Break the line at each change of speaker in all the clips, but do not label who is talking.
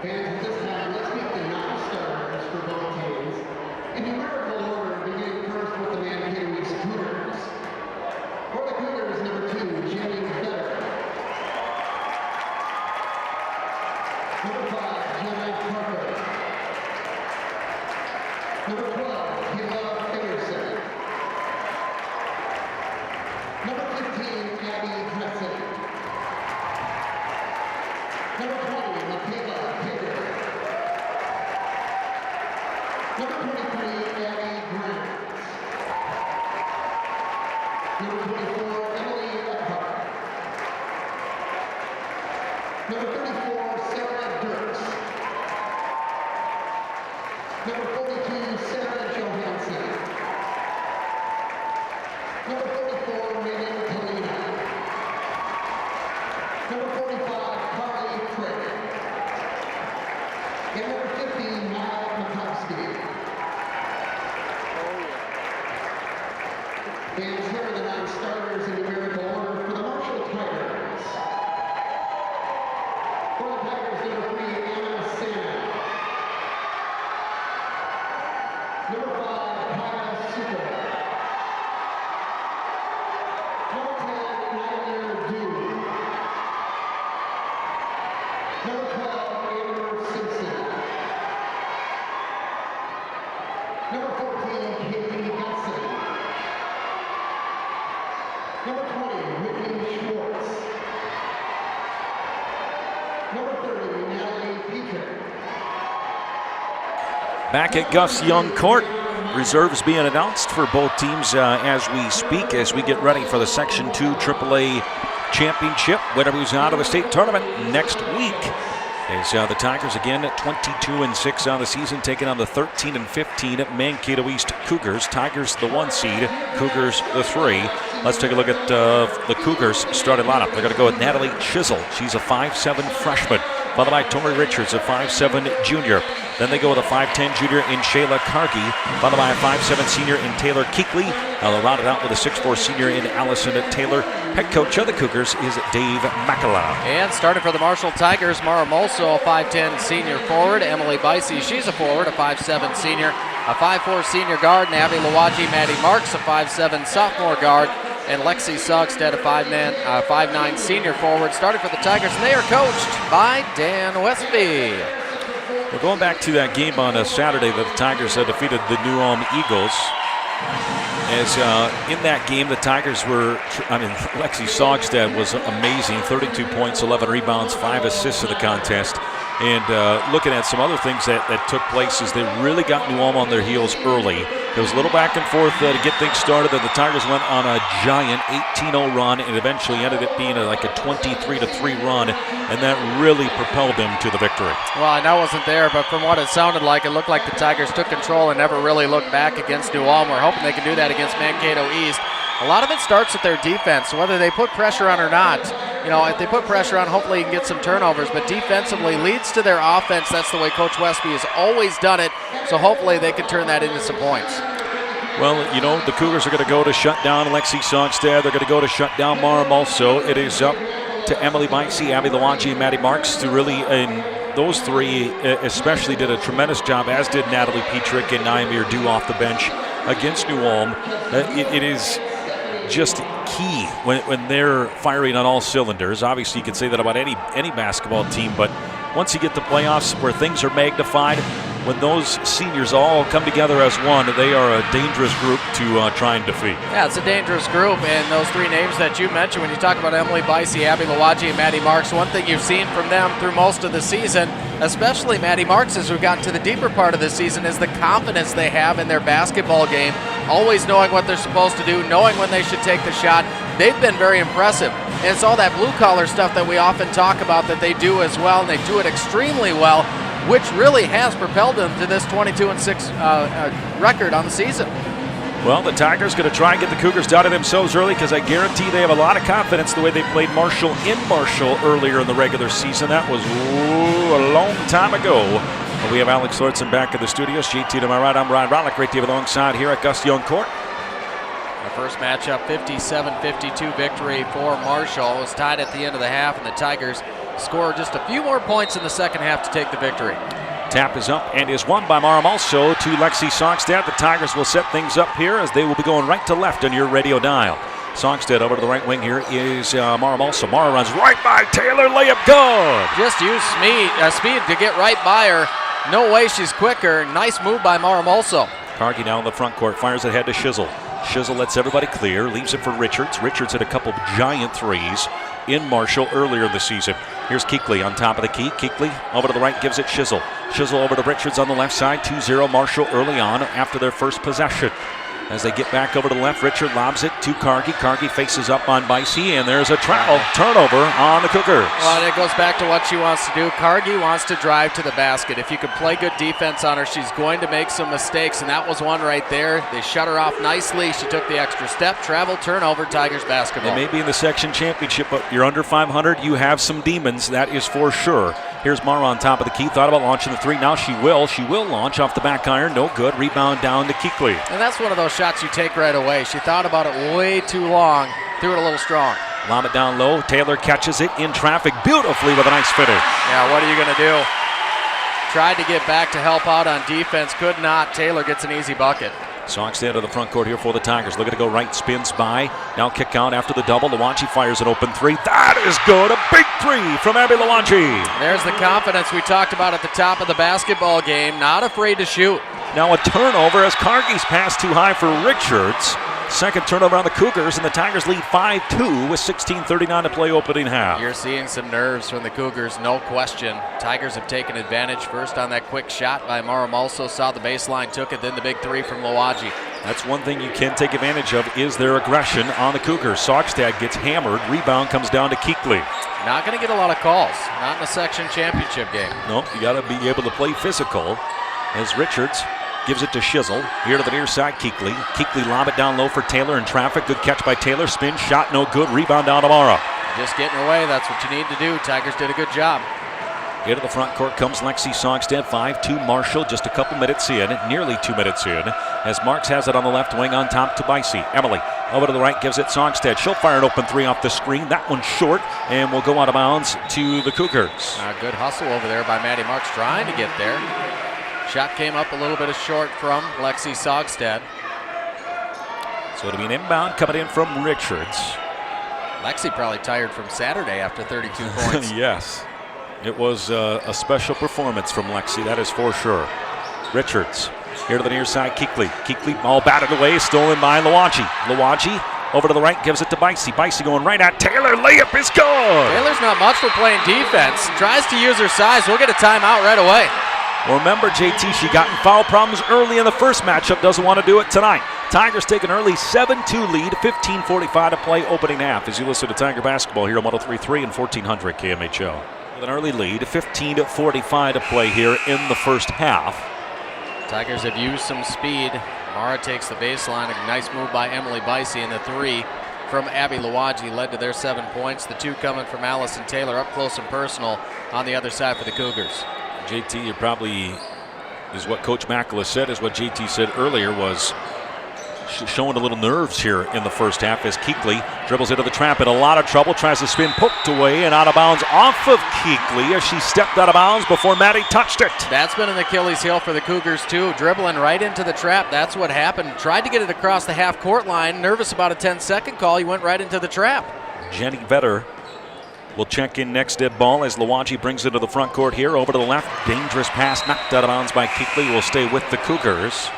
Fans, at this time, let's meet the non-starters for both teams. In numerical order, beginning first with the Mankato East Cougars. For the Cougars, number 2, Jenny Fetter. Number 5, Jenna Parker. Number 12, Kayla Anderson. Number 15, Abby Hudson. Number 20, Michaela Hager. Number 23, Abby Grant. Number 24, Emily Eckhart. Number 34, Sarah Dirks. Number 42, Sarah Johansson. Number 44, Megan Kalina. Number 45, Carly Crick. And number 50, Matt Makowski. And here are the non-starters in numerical order for the Marshall Tigers. For the Tigers, number 3, Anna Sana. Number 5, Kyle Super. Number 10, Nyler Dew. Number 12, Amber Simpson. Number 14, Katie Hudson. Number 20, Whitney Schwartz. Number 30, Natalie Peter.
Back at Gus Young Court, reserves being announced for both teams as we speak, as we get ready for the Section 2 AAA Championship. Winner moves out of the state tournament next week. As the Tigers again at 22-6 on the season, taking on the 13-15 Mankato East Cougars. Tigers the 1 seed, Cougars the 3. Let's take a look at the Cougars starting lineup. They're going to go with Natalie Chisel. She's a 5'7" freshman, followed by Tori Richards, a 5'7" junior. Then they go with a 5'10" junior in Shayla Cargi, followed by a 5'7" senior in Taylor Keekley. They'll round it out with a 6'4" senior in Allison Taylor. Head coach of the Cougars is Dave Makala.
And starting for the Marshall Tigers, Mara Molso, a 5'10" senior forward. Emily Bicey, she's a forward, a 5'7" senior. A 5'4" senior guard, Abby Lawaji. Maddie Marks, a 5'7" sophomore guard. And Lexi Sugstead, a 5'9" senior forward. Starting for the Tigers, and they are coached by Dan Westby.
We're going back to that game on Saturday that the Tigers defeated the New Ulm Eagles. As in that game, the Tigers were, Lexi Sogstad was amazing. 32 points, 11 rebounds, 5 assists in the contest. And looking at some other things that took place is they really got New Ulm on their heels early. There was a little back and forth to get things started, and the Tigers went on a giant 18-0 run and eventually ended up being like a 23-3 run, and that really propelled them to the victory.
Well, I wasn't there, but from what it sounded like, it looked like the Tigers took control and never really looked back against New Ulm. We're hoping they can do that against Mankato East. A lot of it starts with their defense, whether they put pressure on or not. You know, if they put pressure on, hopefully you can get some turnovers, but defensively leads to their offense. That's the way Coach Westby has always done it, so hopefully they can turn that into some points.
Well, you know, the Cougars are going to go to shut down Lexi Songstad. They're going to go to shut down Mara Mulso. It is up to Emily Bicey, Abby Lawaji, and Maddie Marks to really, and those three especially did a tremendous job, as did Natalie Petrick and Naimir Dew off the bench against New Ulm. It is just key when they're firing on all cylinders. Obviously, you could say that about any basketball team, but once you get the playoffs where things are magnified, when those seniors all come together as one, they are a dangerous group to try and defeat.
Yeah, it's a dangerous group, and those three names that you mentioned, when you talk about Emily Bicey, Abby Lawaji, and Maddie Marks, one thing you've seen from them through most of the season, especially Maddie Marks as we've gotten to the deeper part of the season, is the confidence they have in their basketball game, always knowing what they're supposed to do, knowing when they should take the shot. They've been very impressive, and it's all that blue-collar stuff that we often talk about that they do as well, and they do it extremely well, which really has propelled them to this 22-6 record on the season.
Well, the Tigers going to try and get the Cougars down to themselves early, because I guarantee they have a lot of confidence the way they played Marshall in Marshall earlier in the regular season. That was a long time ago. We have Alex Lortzen back in the studios. JT to my right, I'm Ryan Rotlick. Great to have alongside here at Gus Young Court.
Our first matchup, 57-52 victory for Marshall. It was tied at the end of the half, and the Tigers score just a few more points in the second half to take the victory.
Tap is up and is won by Maramalso to Lexi Songstad. The Tigers will set things up here as they will be going right to left on your radio dial. Songstad over to the right wing here is Maramalso. Mara runs right by Taylor, layup good.
Just use speed to get right by her. No way she's quicker. Nice move by Maramalso.
Cargi now in the front court, fires ahead to Shizzle. Shizzle lets everybody clear, leaves it for Richards. Richards hit a couple giant threes in Marshall earlier in the season. Here's Keekley on top of the key. Keekley over to the right, gives it Shizzle. Shizzle over to Richards on the left side. 2-0 Marshall early on after their first possession. As they get back over to the left, Richard lobs it to Cargi. Cargi faces up on Bicey, and there's a travel turnover on the Cougars.
Well, it goes back to what she wants to do. Cargi wants to drive to the basket. If you can play good defense on her, she's going to make some mistakes, and that was one right there. They shut her off nicely. She took the extra step, travel, turnover, Tigers basketball.
They may be in the section championship, but you're under 500. You have some demons, that is for sure. Here's Mara on top of the key. Thought about launching the three. Now she will. She will launch off the back iron. No good. Rebound down to Keekley.
And that's one of those shots you take right away. She thought about it way too long. Threw it a little strong.
Lob it down low. Taylor catches it in traffic beautifully with a nice finish.
Yeah, what are you going to do? Tried to get back to help out on defense. Could not. Taylor gets an easy bucket.
Songstad to the front court here for the Tigers. Looking to go right, spins by. Now kick out after the double. Lawanchi fires an open three. That is good. A big three from Abby Lawanchi.
There's the confidence we talked about at the top of the basketball game. Not afraid to shoot.
Now a turnover as Cargi's pass too high for Richards. Second turnover on the Cougars, and the Tigers lead 5-2 with 16:39 to play opening half.
You're seeing some nerves from the Cougars, no question. Tigers have taken advantage first on that quick shot by Maramalso. Saw the baseline, took it, then the big three from Lawaji.
That's one thing you can take advantage of is their aggression on the Cougars. Sogstad gets hammered. Rebound comes down to Keekley.
Not going to get a lot of calls. Not in a section championship game.
Nope, you got to be able to play physical as Richards gives it to Shizzle. Here to the near side, Keekley. Keekley lob it down low for Taylor in traffic. Good catch by Taylor. Spin shot, no good. Rebound down to Mara.
Just getting away. That's what you need to do. Tigers did a good job.
Here to the front court comes Lexi Songstad. 5-2 Marshall, just a couple minutes in, nearly 2 minutes in, as Marks has it on the left wing on top to Bicey. Emily over to the right, gives it Songstad. She'll fire an open three off the screen. That one's short and will go out of bounds to the Cougars.
Good hustle over there by Maddie Marks trying to get there. Shot came up a little bit short from Lexi Sogstad.
So it'll be an inbound coming in from Richards.
Lexi probably tired from Saturday after 32 points.
Yes. It was a special performance from Lexi, that is for sure. Richards here to the near side, Keekley. Keekley all batted away, stolen by Lawanchi. Lawanchi over to the right, gives it to Bicey. Bicey going right at Taylor. Layup is good.
Taylor's not much for playing defense. Tries to use her size. We'll get a timeout right away.
Well, remember, JT, she got in foul problems early in the first matchup. Doesn't want to do it tonight. Tigers take an early 7-2 lead. 15:45 to play opening half as you listen to Tiger basketball here on 103.3 and 1400 KMHO. With an early lead, 15:45 to play here in the first half.
Tigers have used some speed. Mara takes the baseline. A nice move by Emily Bicey, and the three from Abby Lawaji led to their 7 points. The two coming from Allison Taylor up close and personal on the other side for the Cougars.
JT, you probably, is what Coach Makala said, is what JT said earlier, was showing a little nerves here in the first half as Keekley dribbles into the trap in a lot of trouble, tries to spin, poked away and out of bounds off of Keekley as she stepped out of bounds before Maddie touched it.
That's been an Achilles heel for the Cougars too, dribbling right into the trap. That's what happened. Tried to get it across the half court line, nervous about a 10-second call. He went right into the trap.
Jenny Vetter will check in next dead ball as Lawanchi brings it to the front court here. Over to the left. Dangerous pass knocked out of bounds by Keekley. Will stay with the Cougars.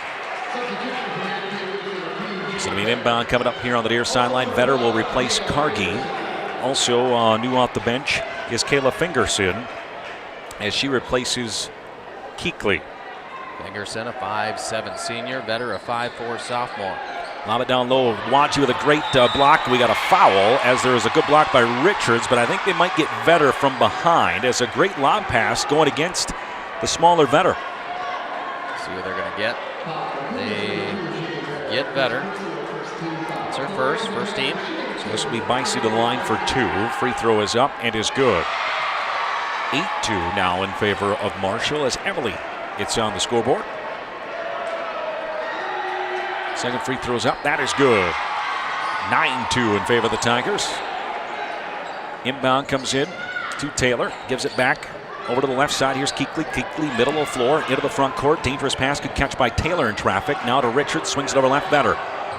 So it'll be an inbound coming up here on the near sideline. Vetter will replace Cargi. Also new off the bench is Kayla Fingerson as she replaces Keekley.
Fingerson, a 5'7" senior. Vetter, a 5'4" sophomore.
Lob it down low. Lawanchi with a great block. We got a foul as there is a good block by Richards, but I think they might get Vetter from behind as a great lob pass going against the smaller Vetter.
See what they're going to get. They get Vetter. It's her first team.
So this will be Bicey to the line for two. Free throw is up and is good. 8-2 now in favor of Marshall as Emily gets on the scoreboard. Second free throw's up. That is good. 9-2 in favor of the Tigers. Inbound comes in to Taylor. Gives it back over to the left side. Here's Keekly. Keekly, middle of the floor, into the front court. Dangerous pass, good catch by Taylor in traffic. Now to Richards, swings it over left, Vetter.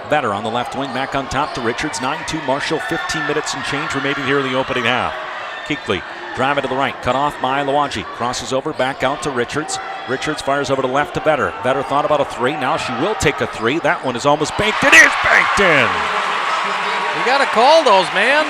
Vetter on the left wing, back on top to Richards. 9-2 Marshall, 15 minutes and change remaining here in the opening half. Keekly, driving to the right, cut off by Lawanji. Crosses over, back out to Richards. Richards fires over to left to Vetter. Vetter thought about a three, now she will take a three. That one is almost banked. It is banked in!
You gotta call those, man.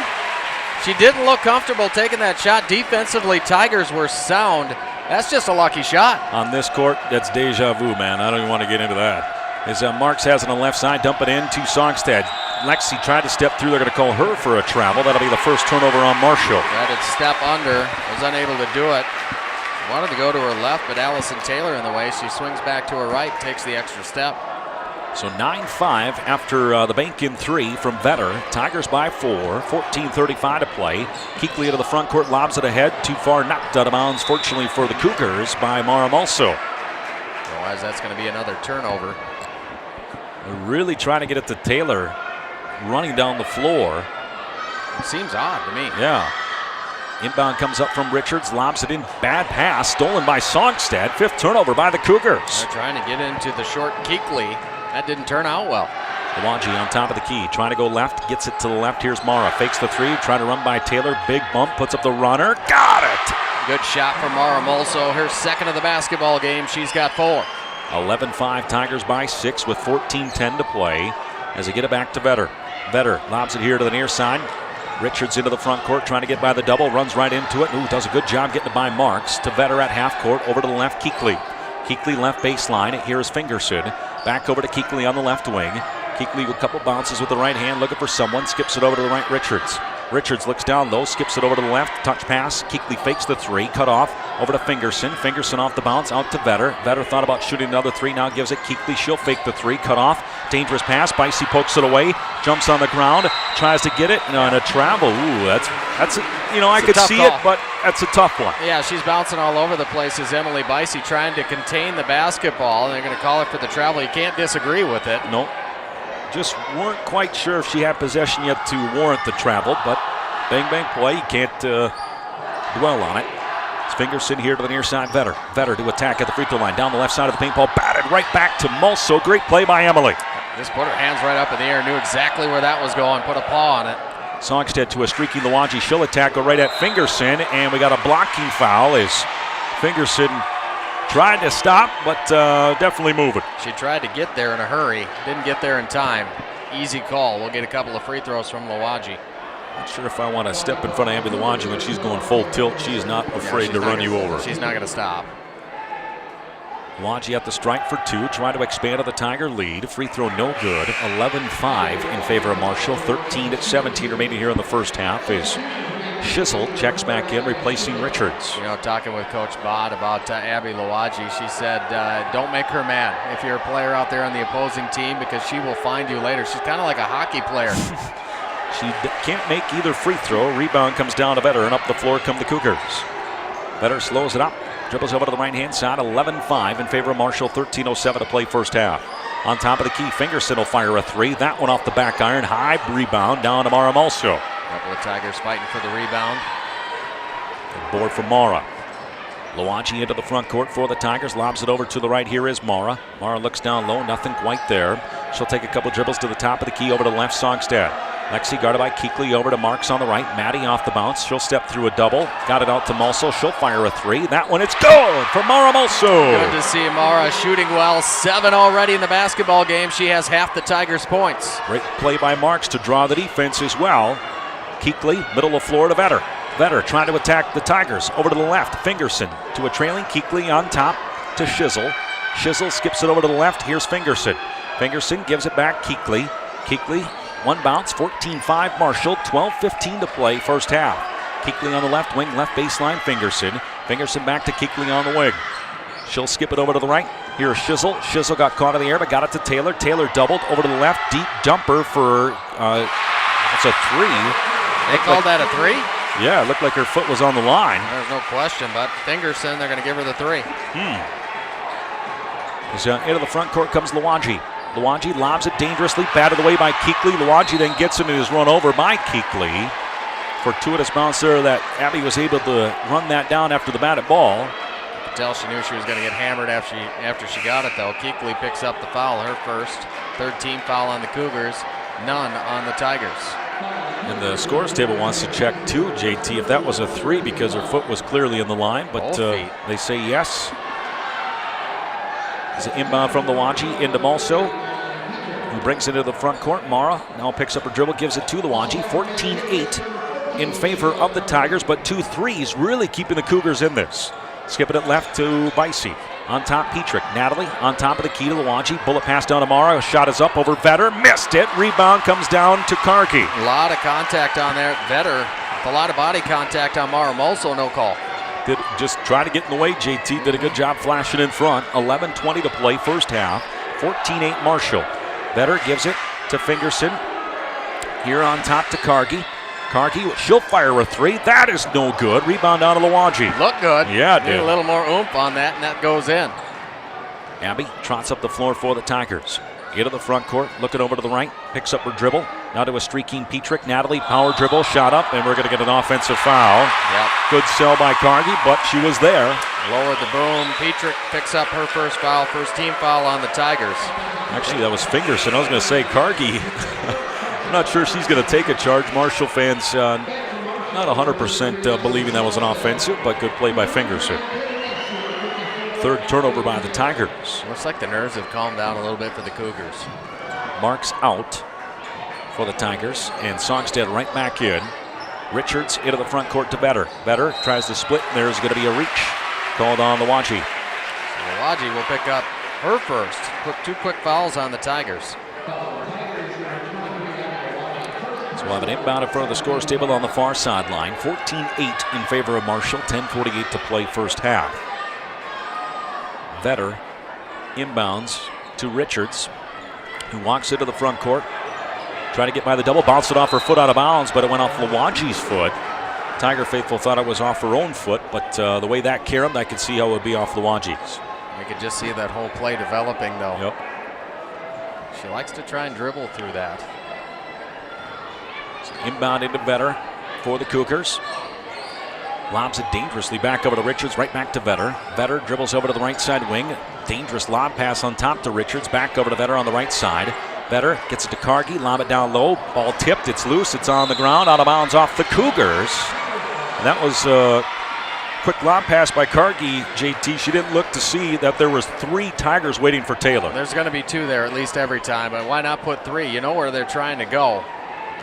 She didn't look comfortable taking that shot. Defensively, Tigers were sound. That's just a lucky shot.
On this court, that's deja vu, man. I don't even want to get into that. As Marks has it on the left side, dump it in to Songstad. Lexi tried to step through. They're going to call her for a travel. That'll be the first turnover on Marshall.
Tried to step under, was unable to do it. Wanted to go to her left, but Allison Taylor in the way. She swings back to her right, takes the extra step.
So 9-5 after the bank in three from Vetter. Tigers by 4, 14:35 to play. Keekly to the front court, lobs it ahead. Too far, knocked out of bounds, fortunately for the Cougars, by Mara Mulso.
Otherwise, that's going to be another turnover.
They're really trying to get it to Taylor, running down the floor.
It seems odd to me.
Yeah. Inbound comes up from Richards, lobs it in. Bad pass, stolen by Songstad. 5th turnover by the Cougars.
They're trying to get into the short Keekly. That didn't turn out well.
Lawanji on top of the key, trying to go left, gets it to the left. Here's Mara, fakes the three, trying to run by Taylor. Big bump, puts up the runner. Got it!
Good shot from Mara Mulso. Her second of the basketball game. She's got 4.
11-5 Tigers by 6 with 14:10 to play as they get it back to Vetter. Vetter lobs it here to the near side. Richards into the front court trying to get by the double, runs right into it. Ooh, does a good job getting it by Marks. To Vetter at half court, over to the left, Keekly. Keekly left baseline, here's Fingerson. Back over to Keekly on the left wing. Keekly with a couple bounces with the right hand, looking for someone, skips it over to the right, Richards. Richards looks down low, skips it over to the left, touch pass. Keekly fakes the three, cut off, over to Fingerson. Fingerson off the bounce, out to Vetter. Vetter thought about shooting another three, now gives it Keekly. She'll fake the three, cut off. Dangerous pass, Bicey pokes it away, jumps on the ground, tries to get it, and a travel. Ooh, that's I could see it, but that's a tough one.
Yeah, she's bouncing all over the place as Emily Bicey trying to contain the basketball, and they're going to call her for the travel. You can't disagree with it.
Nope. Just weren't quite sure if she had possession yet to warrant the travel, but bang, bang play. You can't dwell on it. It's Fingerson here to the near side. Vetter to attack at the free throw line. Down the left side of the paintball. Batted right back to Mulso. Great play by Emily.
Just put her hands right up in the air. Knew exactly where that was going. Put a paw on it.
Songstead to a streaky Lawanji. She'll attack right at Fingerson. And we got a blocking foul as Fingerson tried to stop, but definitely moving.
She tried to get there in a hurry. Didn't get there in time. Easy call. We'll get a couple of free throws from Lawanji.
Not sure if I want to step in front of Abby Lawanji when she's going full tilt. She is not afraid to run you over.
She's not going to stop.
Lawanji at the strike for 2, trying to expand on the Tiger lead. Free throw no good. 11-5 in favor of Marshall. 13-17 remaining here in the first half as Schissel checks back in, replacing Richards.
You know, talking with Coach Bod about Abby Lawanji, she said, don't make her mad if you're a player out there on the opposing team because she will find you later. She's kind of like a hockey player.
She can't make either free throw. Rebound comes down to Vetter, and up the floor come the Cougars. Vetter slows it up. Dribbles over to the right-hand side. 11-5 in favor of Marshall. 13:07 to play first half. On top of the key, Fingerson will fire a three. That one off the back iron. High rebound down to Mara Mulso.
Couple of Tigers fighting for the rebound.
Good board for Mara. Lawanji into the front court for the Tigers. Lobs it over to the right. Here is Mara. Mara looks down low. Nothing quite there. She'll take a couple dribbles to the top of the key over to the left. Songstad. Lexi guarded by Keekly over to Marks on the right. Maddie off the bounce. She'll step through a double. Got it out to Mulso. She'll fire a three. That one, it's good for Mara Mulso.
Good to see Mara shooting well. 7 already in the basketball game. She has half the Tigers' points.
Great play by Marks to draw the defense as well. Keekly, middle of floor to Vetter. Vetter trying to attack the Tigers. Over to the left. Fingerson to a trailing Keekly on top to Schissel. Schissel skips it over to the left. Here's Fingerson. Fingerson gives it back. Keekly. Keekly, one bounce. 14-5 Marshall. 12:15 to play first half. Keekly on the left wing. Left baseline. Fingerson. Fingerson back to Keekly on the wing. She'll skip it over to the right. Here's Schissel. Schissel got caught in the air but got it to Taylor. Taylor doubled over to the left. Deep jumper for it's a three.
They called that a three?
Yeah, it looked like her foot was on the line.
There's no question, but Fingerson, they're going to give her the three.
Into the front court comes Lawanji. Lawanji lobs it dangerously, batted away by Keekly. Lawanji then gets him and is run over by Keekly. Fortuitous bounce there that Abby was able to run that down after the batted ball.
You could tell she knew she was going to get hammered after she got it, though. Keekly picks up the foul, her first. Third team foul on the Cougars, none on the Tigers.
And the scores table wants to check too, JT, if that was a 3 because her foot was clearly in the line, but they say yes. It's an inbound from Lawanji into Malso, who brings it into the front court. Mara now picks up her dribble, gives it to Lawanji. 14-8 in favor of the Tigers, but 2 threes really keeping the Cougars in this. Skipping it left to Bicey. On top, Petrick. Natalie on top of the key to Lawanji. Bullet pass down to Mara. Shot is up over Vetter. Missed it. Rebound comes down to Karki.
A lot of contact on there. Vetter, a lot of body contact on Mara. Also no call.
Did just try to get in the way. JT did a good job flashing in front. 11:20 to play first half. 14-8 Marshall. Vetter gives it to Fingerson. Here on top to Kargi. Kargi, she'll fire a 3. That is no good. Rebound down to Lawanji.
Look good.
Yeah, it did.
A little more oomph on that, and that goes in.
Abby trots up the floor for the Tigers. Into the front court, looking over to the right, picks up her dribble. Now to a streaking Petrick. Natalie, power dribble, shot up, and we're going to get an offensive foul.
Yep.
Good sell by Kargi, but she was there.
Lowered the boom. Petrick picks up her first foul, first team foul on the Tigers.
Actually, that was Fingerson. I was going to say Kargi. I'm not sure she's going to take a charge. Marshall fans not 100% believing that was an offensive, but good play by Fingerson. Third turnover by the Tigers.
Looks like the nerves have calmed down a little bit for the Cougars.
Marks out for the Tigers, and Songstead right back in. Richards into the front court to Vetter. Vetter tries to split, and there's going to be a reach called on Lawanji.
Lawanji will pick up her first. Two quick fouls on the Tigers.
So we'll have an inbound in front of the scores table on the far sideline. 14-8 in favor of Marshall. 10:48 to play first half. Vetter inbounds to Richards, who walks into the front court. Trying to get by the double, bounced it off her foot out of bounds, but it went off Lawanji's foot. Tiger faithful thought it was off her own foot, but the way that caromed, I could see how it would be off Lawanji's.
We could just see that whole play developing, though.
Yep.
She likes to try and dribble through that.
So inbound into Vetter for the Cougars. Lobs it dangerously back over to Richards, right back to Vetter. Vetter dribbles over to the right side wing. Dangerous lob pass on top to Richards, back over to Vetter on the right side. Vetter gets it to Kargi, lob it down low. Ball tipped, it's loose, it's on the ground, out of bounds off the Cougars. And that was a quick lob pass by Kargi, JT. She didn't look to see that there was 3 Tigers waiting for Taylor.
There's going to be 2 there at least every time, but why not put 3? You know where they're trying to go.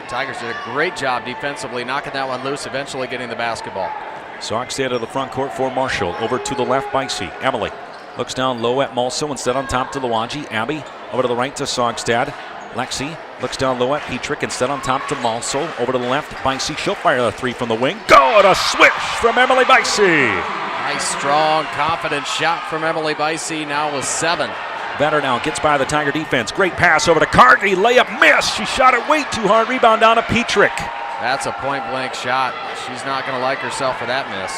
The Tigers did a great job defensively, knocking that one loose, eventually getting the basketball.
Songstead to the front court for Marshall. Over to the left, Bicey. Emily looks down low at Malso, instead on top to Lawanji. Abby over to the right to Songstad. Lexi looks down low at Petrick, instead on top to Malso. Over to the left, Bicey. She'll fire a 3 from the wing. Go! And a switch from Emily Bicey.
Nice, strong, confident shot from Emily Bicey, now with 7.
Vetter now gets by the Tiger defense. Great pass over to Kargi. Layup miss. She shot it way too hard. Rebound down to Petrick.
That's a point-blank shot. She's not going to like herself for that miss.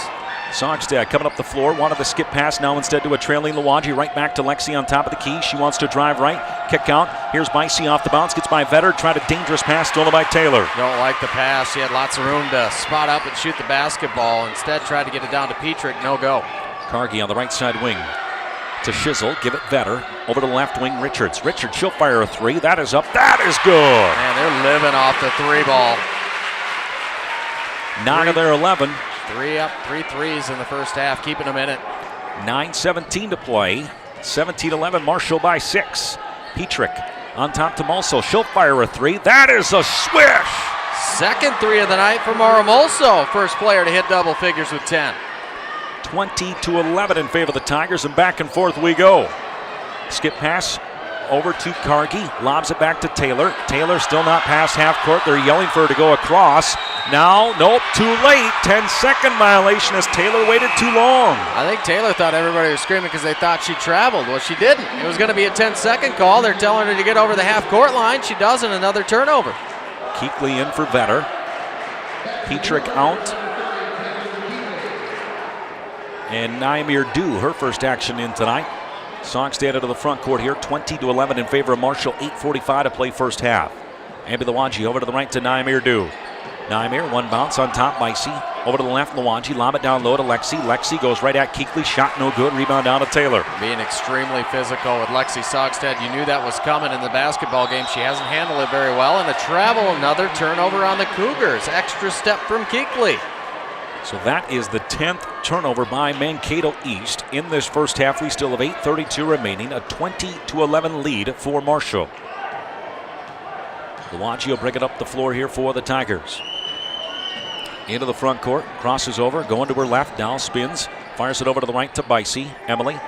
Songstad coming up the floor, wanted the skip pass, now instead to a trailing Lawanji, right back to Lexi on top of the key. She wants to drive right, kick out. Here's Bicey off the bounce, gets by Vetter, tried a dangerous pass stolen by Taylor.
Don't like the pass. She had lots of room to spot up and shoot the basketball. Instead tried to get it down to Petrick, no go.
Kargi on the right side wing to Shizzle, give it Vetter. Over to the left wing, Richards. Richards, she'll fire a 3. That is up, that is good.
Man, they're living off the 3 ball.
9 of their 11.
3 up, 3 threes in the first half, keeping them in it.
9:17 to play. 17-11, Marshall by 6. Petrick on top to Malso. She'll fire a 3. That is a swish.
Second 3 of the night for Mara Malso. First player to hit double figures with 10.
20-11 in favor of the Tigers, and back and forth we go. Skip pass over to Kargi. Lobs it back to Taylor. Taylor still not past half court. They're yelling for her to go across. Now, nope, too late. 10-second violation as Taylor waited too long.
I think Taylor thought everybody was screaming because they thought she traveled. Well, she didn't. It was going to be a 10-second call. They're telling her to get over the half-court line. She doesn't. Another turnover.
Keekly in for Vetter. Petrick out. And Naimir Du, her first action in tonight. Songstad into the front court here, 20-11 in favor of Marshall, 8:45 to play first half. Abby Lawanji over to the right to Naimir Du. Nymir, one bounce on top, Bicey. Over to the left, Lawanji, lob it down low to Lexi. Lexi goes right at Keekly, shot no good, rebound down to Taylor.
Being extremely physical with Lexi Sogstad. You knew that was coming in the basketball game. She hasn't handled it very well. And the travel, another turnover on the Cougars. Extra step from Keekly.
So that is the 10th turnover by Mankato East. In this first half, we still have 8:32 remaining, a 20-11 lead for Marshall. Lawanji will bring it up the floor here for the Tigers. Into the front court, crosses over, going to her left, now spins, fires it over to the right to Bicey. Emily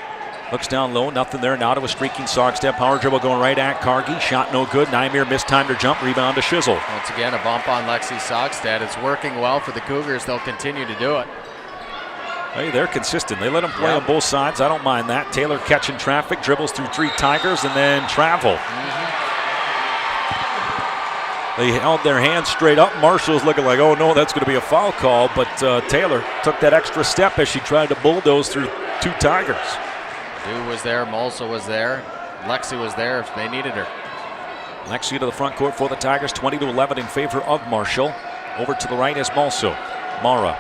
looks down low, nothing there, now to a streaking Sogstad. Power dribble going right at Cargie, shot no good. Nymir mistimed her jump, rebound to Shizzle.
Once again, a bump on Lexi Sogstad. It's working well for the Cougars. They'll continue to do it.
Hey, they're consistent. They let them play on both sides. I don't mind that. Taylor catching traffic, dribbles through 3 Tigers, and then travel. They held their hands straight up. Marshall's looking like, oh no, that's going to be a foul call. But Taylor took that extra step as she tried to bulldoze through 2 Tigers.
Dew was there, Molsa was there, Lexi was there if they needed her.
Lexi to the front court for the Tigers, 20-11 in favor of Marshall. Over to the right is Molso. Mara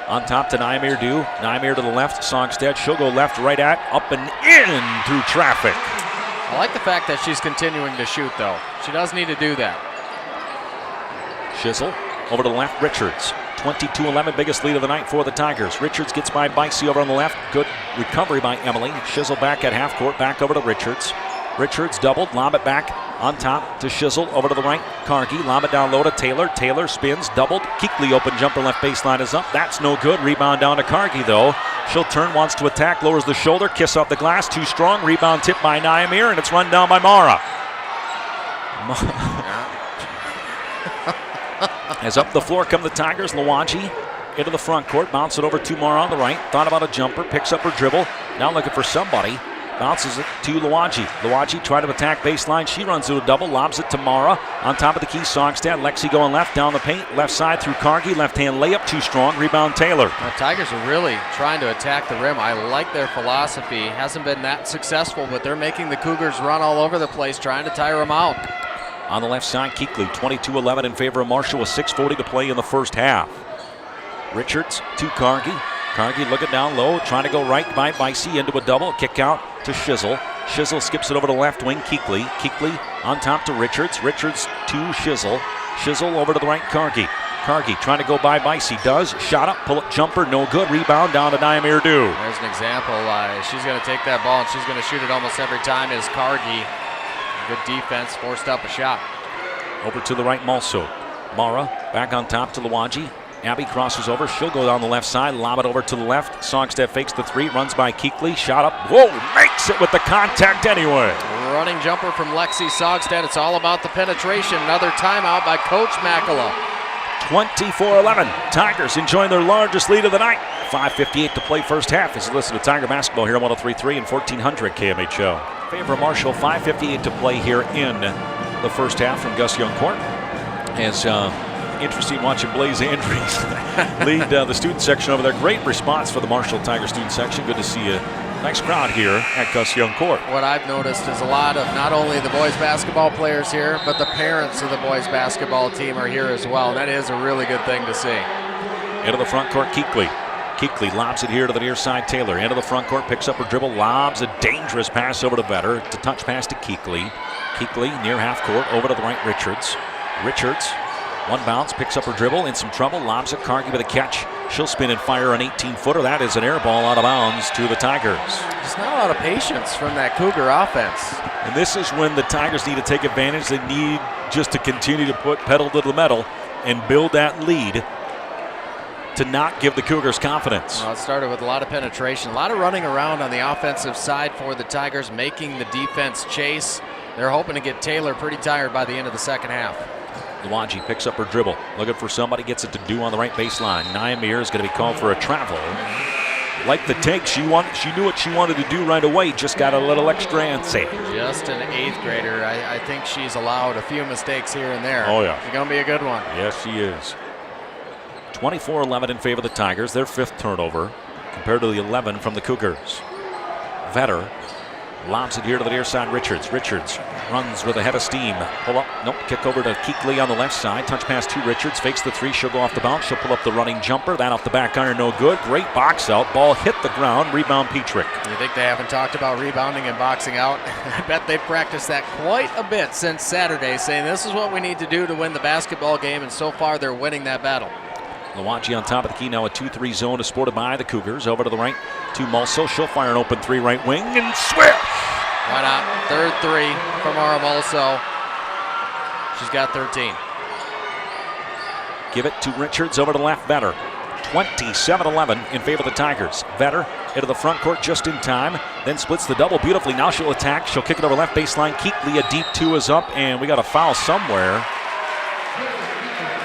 on top to Nymir Dew. Nymir to the left, Sogstad. She'll go left, right at, up and in through traffic.
I like the fact that she's continuing to shoot, though. She does need to do that.
Shizzle over to the left, Richards. 22-11, biggest lead of the night for the Tigers. Richards gets by Bicey over on the left. Good recovery by Emily. Shizzle back at half court, back over to Richards. Richards doubled, lob it back on top to Shizzle, over to the right. Cargie, lob it down low to Taylor. Taylor spins, doubled. Keekly open jumper, left baseline is up. That's no good. Rebound down to Cargie though. She'll turn, wants to attack, lowers the shoulder, kiss off the glass, too strong. Rebound tip by Nymir, and it's run down by Mara. As up the floor come the Tigers, Lawanji into the front court, bounce it over to Mara on the right. Thought about a jumper, picks up her dribble. Now looking for somebody. Bounces it to Lawanji. Lawanji trying to attack baseline. She runs to a double, lobs it to Mara. On top of the key, Sogstad. Lexi going left, down the paint. Left side through Cargie. Left hand layup, too strong. Rebound Taylor.
The Tigers are really trying to attack the rim. I like their philosophy. Hasn't been that successful, but they're making the Cougars run all over the place, trying to tire them out.
On the left side, Keekly, 22-11 in favor of Marshall with 6:40 to play in the first half. Richards to Cargie. Cargie looking down low, trying to go right by Bicey into a double. Kick out to Shizzle. Shizzle skips it over to left wing, Keekly. Keekly on top to Richards. Richards to Shizzle. Shizzle over to the right, Cargie. Cargie trying to go by Bicey. Does. Shot up, pull up jumper, no good. Rebound down to Nymir Dew.
There's an example. She's going to take that ball and she's going to shoot it almost every time is Cargie. Good defense, forced up a shot.
Over to the right, Malso. Mara back on top to Lawanji. Abby crosses over. She'll go down the left side, lob it over to the left. Sogstad fakes the 3, runs by Keekly. Shot up. Whoa, makes it with the contact anyway.
Running jumper from Lexi Sogstad. It's all about the penetration. Another timeout by Coach Makala.
24-11. Tigers enjoying their largest lead of the night. 5:58 to play first half as you listen to Tiger basketball here on 103.3 and 1400 KMHO. Favor Marshall, 5:58 to play here in the first half from Gus Young Court. As interesting watching Blaze Andrews lead the student section over there. Great response for the Marshall Tiger student section. Good to see a nice crowd here at Gus Young Court.
What I've noticed is a lot of not only the boys basketball players here, but the parents of the boys basketball team are here as well. And that is a really good thing to see.
Into the front court, Keekly. Keekly lobs it here to the near side, Taylor. Into the front court, picks up her dribble, lobs a dangerous pass over to Vetter. It's a touch pass to Keekly. Keekly near half court, over to the right, Richards. Richards, one bounce, picks up her dribble, in some trouble, lobs it, Cargie with a catch. She'll spin and fire an 18-footer. That is an air ball out of bounds to the Tigers.
There's not a lot of patience from that Cougar offense.
And this is when the Tigers need to take advantage. They need just to continue to put pedal to the metal and build that lead to not give the Cougars confidence.
Well, it started with a lot of penetration, a lot of running around on the offensive side for the Tigers, making the defense chase. They're hoping to get Taylor pretty tired by the end of the second half.
Lawanji picks up her dribble, looking for somebody, gets it to Dew on the right baseline. Nymir is going to be called for a travel. Like the take, she knew what she wanted to do right away, just got a little extra antsy.
Just an 8th grader. I think she's allowed a few mistakes here and there.
Oh, yeah.
It's going to be a good one.
Yes, she is. 24-11 in favor of the Tigers, their 5th turnover, compared to the 11 from the Cougars. Vetter Lobs it here to the near side. Richards runs with a head of steam. Pull up. Nope. Kick over to Keekly on the left side. Touch pass to Richards. Fakes the three. She'll go off the bounce. She'll pull up the running jumper. That off the back iron. No good. Great box out. Ball hit the ground. Rebound Petrick.
You think they haven't talked about rebounding and boxing out? I bet they've practiced that quite a bit since Saturday, saying this is what we need to do to win the basketball game, and so far they're winning that battle.
Milwaukee on top of the key now. A 2-3 zone is supported by the Cougars. Over to the right to Mulso. She'll fire an open three right wing and swish.
Why not? Third three from Mara Mulso. She's got 13.
Give it to Richards over to the left. Vetter. 27-11 in favor of the Tigers. Vetter into the front court just in time. Then splits the double beautifully. Now she'll attack. She'll kick it over left baseline. Keekly, a deep two is up, and we got a foul somewhere.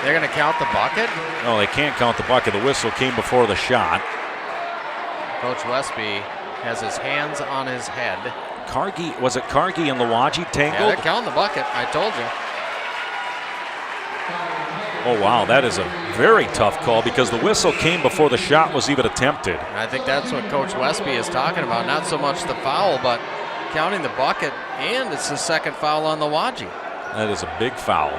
They're going to count the bucket?
No, they can't count the bucket. The whistle came before the shot.
Coach Westby has his hands on his head.
Was it Cargie and Lawaji tangled?
Yeah, they're counting the bucket. I told you.
Oh, wow, that is a very tough call because the whistle came before the shot was even attempted.
And I think that's what Coach Westby is talking about. Not so much the foul, but counting the bucket, and it's the second foul on Lawaji.
That is a big foul.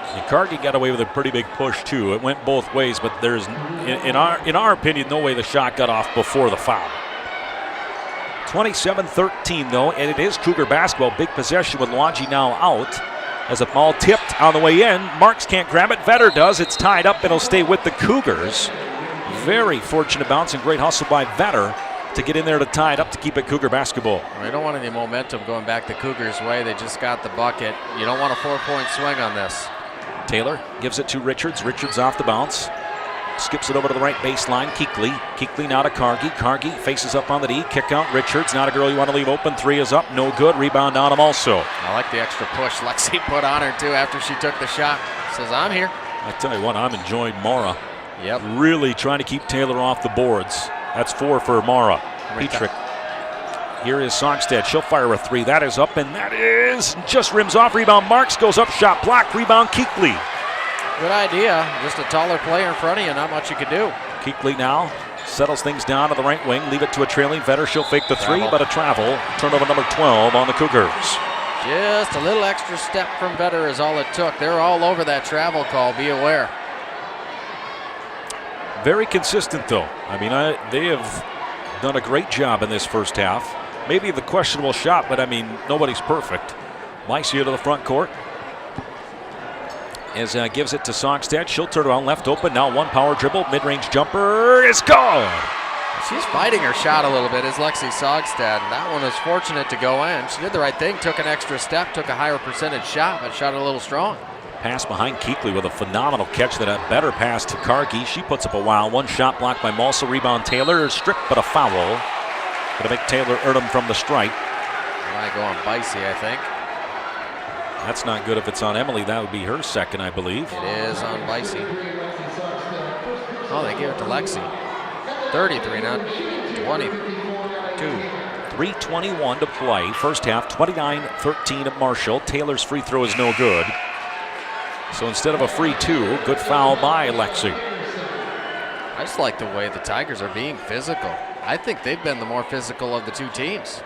And Cargie got away with a pretty big push too. It went both ways, but there's, in our opinion, no way the shot got off before the foul. 27-13 though, and it is Cougar basketball. Big possession with Lawaji now out. As a ball tipped on the way in, Marks can't grab it. Vetter does. It's tied up. It'll stay with the Cougars. Very fortunate bounce and great hustle by Vetter to get in there to tie it up to keep it Cougar basketball.
We don't want any momentum going back the Cougars' way. They just got the bucket. You don't want a 4-point swing on this.
Taylor gives it to Richards. Richards off the bounce. Skips it over to the right baseline. Keekly now to Cargie. Cargie faces up on the D. Kick out Richards. Not a girl you want to leave open. Three is up. No good. Rebound on him also.
I like the extra push Lexi put on her too after she took the shot. Says, I'm here.
I tell you what, I'm enjoying Mara.
Yep.
Really trying to keep Taylor off the boards. That's 4 for Mara. Petrick. Here is Songstead. She'll fire a three. That is up, and that is just rims off. Rebound Marks goes up. Shot blocked. Rebound Keekly.
Good idea. Just a taller player in front of you. Not much you could do.
Keekly now settles things down to the right wing. Leave it to a trailing Vetter. She'll fake the three, but a travel. Turnover number 12 on the Cougars.
Just a little extra step from Vetter is all it took. They're all over that travel call. Be aware.
Very consistent, though. I mean, they have done a great job in this first half. Maybe the questionable shot, but I mean, nobody's perfect. Mike's here to the front court. As gives it to Songstead. She'll turn around left open. Now one power dribble. Mid-range jumper is gone.
She's fighting her shot a little bit, is Lexi Songstead. That one was fortunate to go in. She did the right thing. Took an extra step. Took a higher percentage shot, but shot it a little strong.
Pass behind Keekly with a phenomenal catch. That a better pass to Cargie. She puts up a wild one. Shot blocked by Mulso. Rebound Taylor. Stripped, but a foul. Going to make Taylor earn him from the strike.
Might go on Bicey, I think.
That's not good if it's on Emily. That would be her second, I believe.
It is on Bicey. Oh, they gave it to Lexi. 33, not 22.
3:21 to play. First half, 29-13 at Marshall. Taylor's free throw is no good. So instead of a free two, good foul by Lexi.
I just like the way the Tigers are being physical. I think they've been the more physical of the two teams.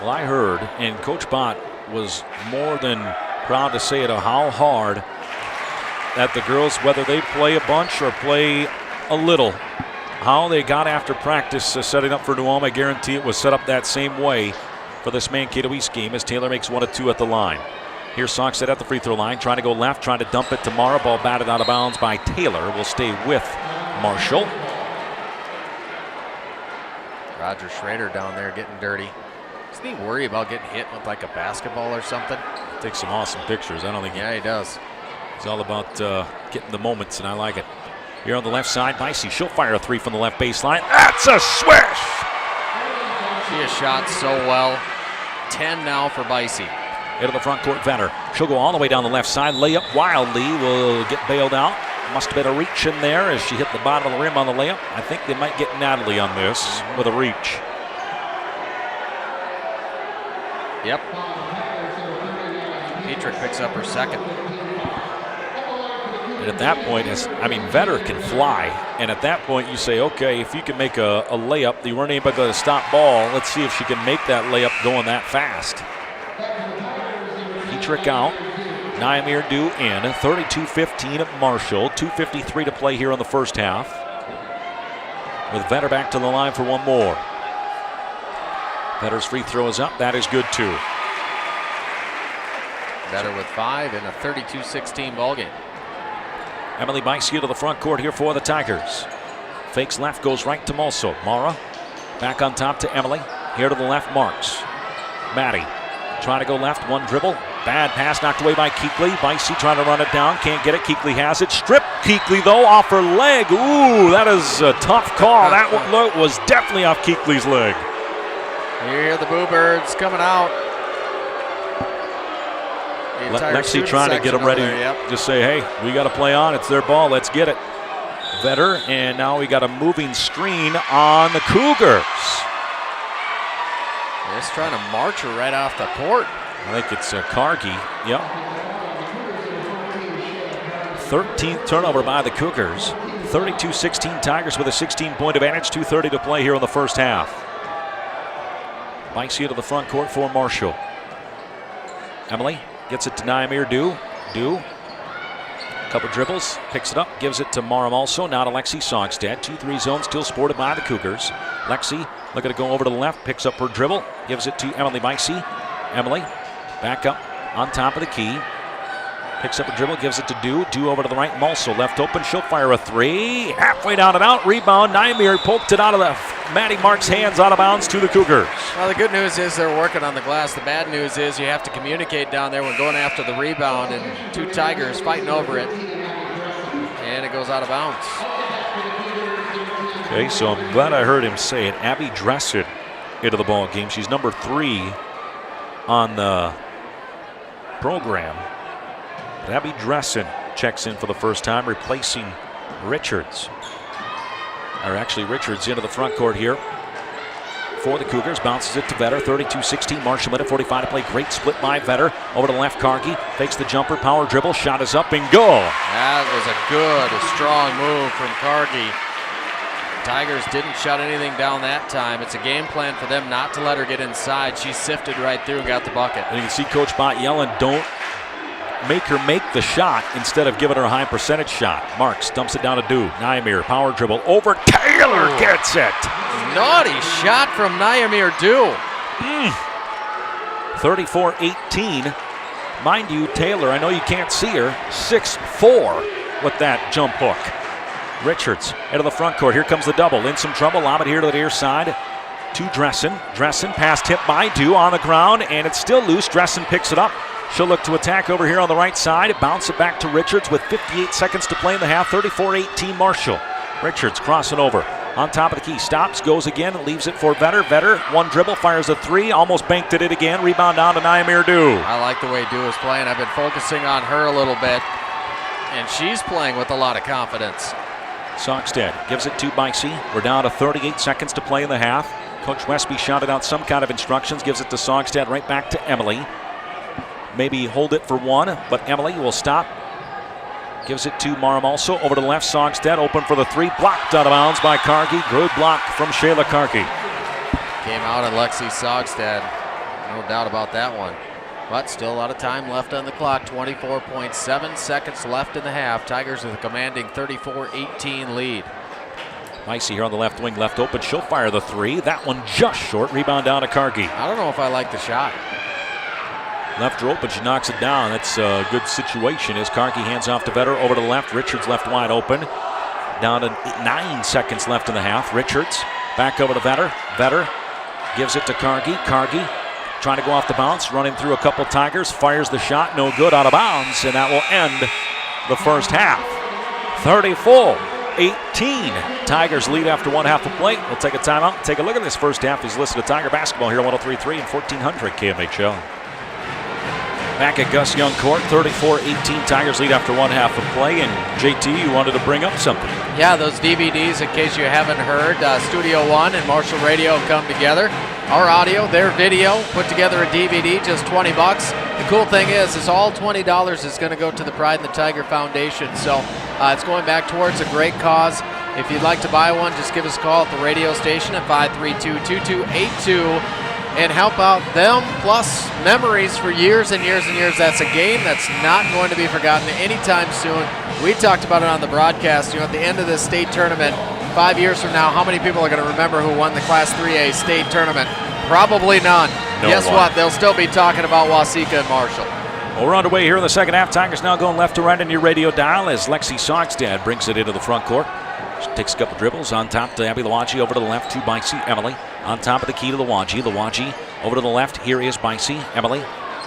Well, I heard, and Coach Bott was more than proud to say it, how hard that the girls, whether they play a bunch or play a little, how they got after practice setting up for New Ulm. I guarantee it was set up that same way for this Mankato East game as Taylor makes 1 of 2 at the line. Here's Songstead at the free throw line, trying to go left, trying to dump it to Mara. Ball batted out of bounds by Taylor. Will stay with Marshall.
Roger Schrader down there getting dirty. Doesn't he worry about getting hit with like a basketball or something?
Takes some awesome pictures. I don't think.
Yeah, he does.
It's all about getting the moments, and I like it. Here on the left side, Bicey. She'll fire a three from the left baseline. That's a swish!
She has shot so well. 10 now for Bicey.
Into the front court, Vetter. She'll go all the way down the left side. Layup wildly will get bailed out. Must have been a reach in there as she hit the bottom of the rim on the layup. I think they might get Natalie on this with a reach.
Yep. Petrick picks up her second.
And at that point, Vetter can fly. And at that point, you say, okay, if you can make a layup, you weren't able to stop ball. Let's see if she can make that layup going that fast. Petrick out. Nyamir Dew in. 32-15 at Marshall. 2:53 to play here in the first half. With Vetter back to the line for one more. Vetter's free throw is up. That is good, too.
Vetter with 5 in a 32-16 ball game.
Emily Bicey to the front court here for the Tigers. Fakes left, goes right to Mulso. Mara back on top to Emily. Here to the left, Marks. Maddie trying to go left, one dribble. Bad pass knocked away by Keekly. Bicey trying to run it down, can't get it. Keekly has it. Stripped Keekly though off her leg. Ooh, that is a tough call. That one was definitely off Keekly's leg.
You hear the Boo Birds coming out.
Lexi trying to get them ready. Just say, hey, we got to play on. It's their ball. Let's get it. Vetter, and now we got a moving screen on the Cougars.
Just trying to march her right off the court.
I think it's Cargie. Yep. 13th turnover by the Cougars. 32-16 Tigers with a 16-point advantage. 2:30 to play here in the first half. Bicey to the front court for Marshall. Emily gets it to Nyamir Dew. Dew. Couple dribbles. Picks it up. Gives it to Mara also. Now to Lexi Songstad. 2-3 zone still sported by the Cougars. Lexi looking to go over to the left. Picks up her dribble. Gives it to Emily Bicey. Emily back up on top of the key. Picks up a dribble. Gives it to Dew. Dew over to the right. Mulso left open. She'll fire a three. Halfway down and out. Rebound. Nyamir poked it out of the Maddie Marks' hands out of bounds to the Cougars.
Well, the good news is they're working on the glass. The bad news is you have to communicate down there when going after the rebound, and two Tigers fighting over it. And it goes out of bounds.
Okay, so I'm glad I heard him say it. Abby Dressen into the ball game. She's number 3 on the program. But Abby Dressen checks in for the first time, replacing Richards. Or actually, Richards into the front court here for the Cougars. Bounces it to Vetter. 32-16. Marshall minute 45 to play. Great split by Vetter. Over to the left, Cargie. Fakes the jumper. Power dribble. Shot is up and goal.
That was a good, strong move from Cargie. Tigers didn't shut anything down that time. It's a game plan for them not to let her get inside. She sifted right through and got the bucket.
And you can see Coach Bott yelling, don't make her make the shot instead of giving her a high percentage shot. Marks dumps it down to Dew. Nyamir, power dribble over. Taylor gets it.
Naughty shot from Nyamir Dew.
34-18. Mind you, Taylor, I know you can't see her, 6'4" with that jump hook. Richards into the front court. Here comes the double. In some trouble. Lob it here to the near side to Dressen. Dressen pass tipped by Dew on the ground, and it's still loose. Dressen picks it up. She'll look to attack over here on the right side. Bounce it back to Richards with 58 seconds to play in the half. 34-18 Marshall. Richards crossing over. On top of the key. Stops, goes again, leaves it for Vetter. Vetter, one dribble, fires a three. Almost banked it in again. Rebound down to Nyamir Dew.
I like the way Dew is playing. I've been focusing on her a little bit, and she's playing with a lot of confidence.
Songstad gives it to Bicey. We're down to 38 seconds to play in the half. Coach Westby shouted out some kind of instructions. Gives it to Songstad, right back to Emily. Maybe hold it for one, but Emily will stop. Gives it to Maram also. Over to the left, Songstad open for the three. Blocked out of bounds by Cargie. Good block from Shayla Cargie.
Came out on Lexi Songstad. No doubt about that one. But still a lot of time left on the clock. 24.7 seconds left in the half. Tigers with a commanding 34-18 lead.
Bicey here on the left wing, left open. She'll fire the three. That one just short. Rebound down to Cargie.
I don't know if I like the shot.
Left her open, she knocks it down. That's a good situation as Cargie hands off to Vetter. Over to the left, Richards left wide open. Down to 9 seconds left in the half. Richards back over to Vetter. Vetter gives it to Cargie. Cargie trying to go off the bounce, running through a couple Tigers. Fires the shot, no good, out of bounds, and that will end the first half. 34-18. Tigers lead after one half of play. We'll take a timeout and take a look at this first half. He's listened to Tiger Basketball here on 103.3 and 1400 KMHL. Back at Gus Young Court, 34-18. Tigers lead after one half of play. And JT, you wanted to bring up something.
Yeah, those DVDs, in case you haven't heard, Studio One and Marshall Radio have come together. our audio, their video, put together a DVD, just 20 bucks. The cool thing is all $20 is going to go to the Pride in the Tiger Foundation. So it's going back towards a great cause. If you'd like to buy one, just give us a call at the radio station at 532-2282 and help out them, plus memories for years and years and years. That's a game that's not going to be forgotten anytime soon. We talked about it on the broadcast. At the end of this state tournament, 5 years from now, how many people are going to remember who won the Class 3A state tournament? Probably none. Guess what? They'll still be talking about Waseca and Marshall.
Well, we're underway here in the second half. Tigers now going left to right in your radio dial as Lexi Sogstad brings it into the front court. She takes a couple dribbles on top to Abby Lawaji, over to the left to Bicey. Emily on top of the key to Lawaji. Lawaji over to the left. Here is Bicey. Emily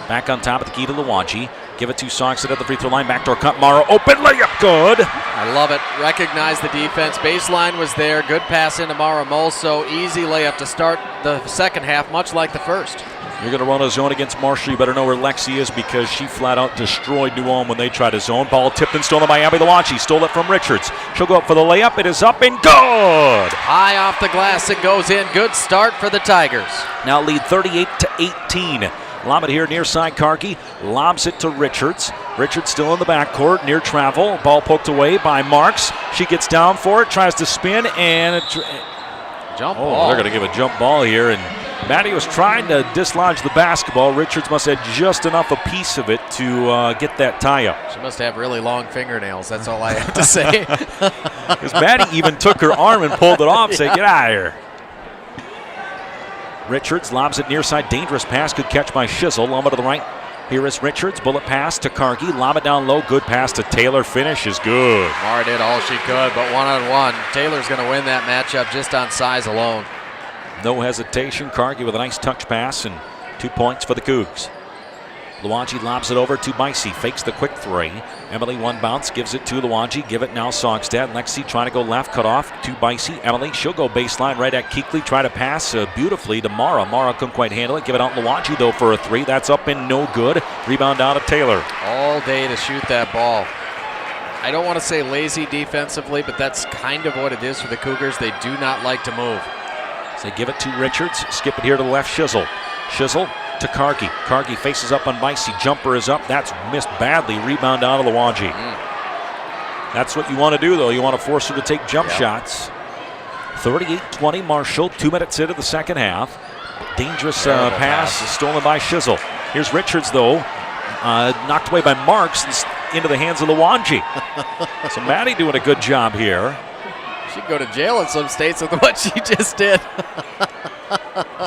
back on top of the key to Lawaji. Give it to Sogstad at the free throw line. Backdoor cut. Morrow open layup. Good.
I love it. Recognize the defense. Baseline was there. Good pass into Mara Molso. Easy layup to start the second half, much like the first.
You're going to run a zone against Marshall. You better know where Lexi is because she flat out destroyed New Ulm when they tried to zone. Ball tipped and stolen by Abby Lawaji. Stole it from Richards. She'll go up for the layup. It is up and good.
High off the glass. It goes in. Good start for the Tigers.
Now lead 38-18. Lob it here near side. Karki lobs it to Richards. Richards still in the backcourt near travel. Ball poked away by Marks. She gets down for it. Tries to spin and
jump ball.
They're going to give a jump ball here, and Maddie was trying to dislodge the basketball. Richards must have just enough a piece of it to get that tie up.
She must have really long fingernails. That's all I have to say.
Because Maddie even took her arm and pulled it off, saying, "Get out of here." Richards lobs it near side. Dangerous pass. Good catch by Shizzle. Lob it to the right. Here is Richards. Bullet pass to Kargi. Lob it down low. Good pass to Taylor. Finish is good.
Mara did all she could, but one-on-one. Taylor's going to win that matchup just on size alone.
No hesitation. Kargi with a nice touch pass and 2 points for the Cougs. Lawaji lobs it over to Bicey. Fakes the quick three. Emily one bounce. Gives it to Lawaji. Give it now Sogstad. Lexi trying to go left. Cut off to Bicey. Emily. She'll go baseline right at Keekley. Try to pass beautifully to Mara. Mara couldn't quite handle it. Give it out Lawaji though for a three. That's up and no good. Rebound down to Taylor.
All day to shoot that ball. I don't want to say lazy defensively, but that's kind of what it is for the Cougars. They do not like to move.
So they give it to Richards. Skip it here to the left. Shizzle. Shizzle to Kargi. Kargi faces up on Bicey. Jumper is up. That's missed badly. Rebound out of Lawaji. That's what you want to do, though. You want to force her to take jump shots. 38-20 Marshall. 2 minutes into the second half. Dangerous pass stolen by Shizzle. Here's Richards, though. Knocked away by Marks into the hands of Lawaji. So Maddie doing a good job here.
She'd go to jail in some states with what she just did.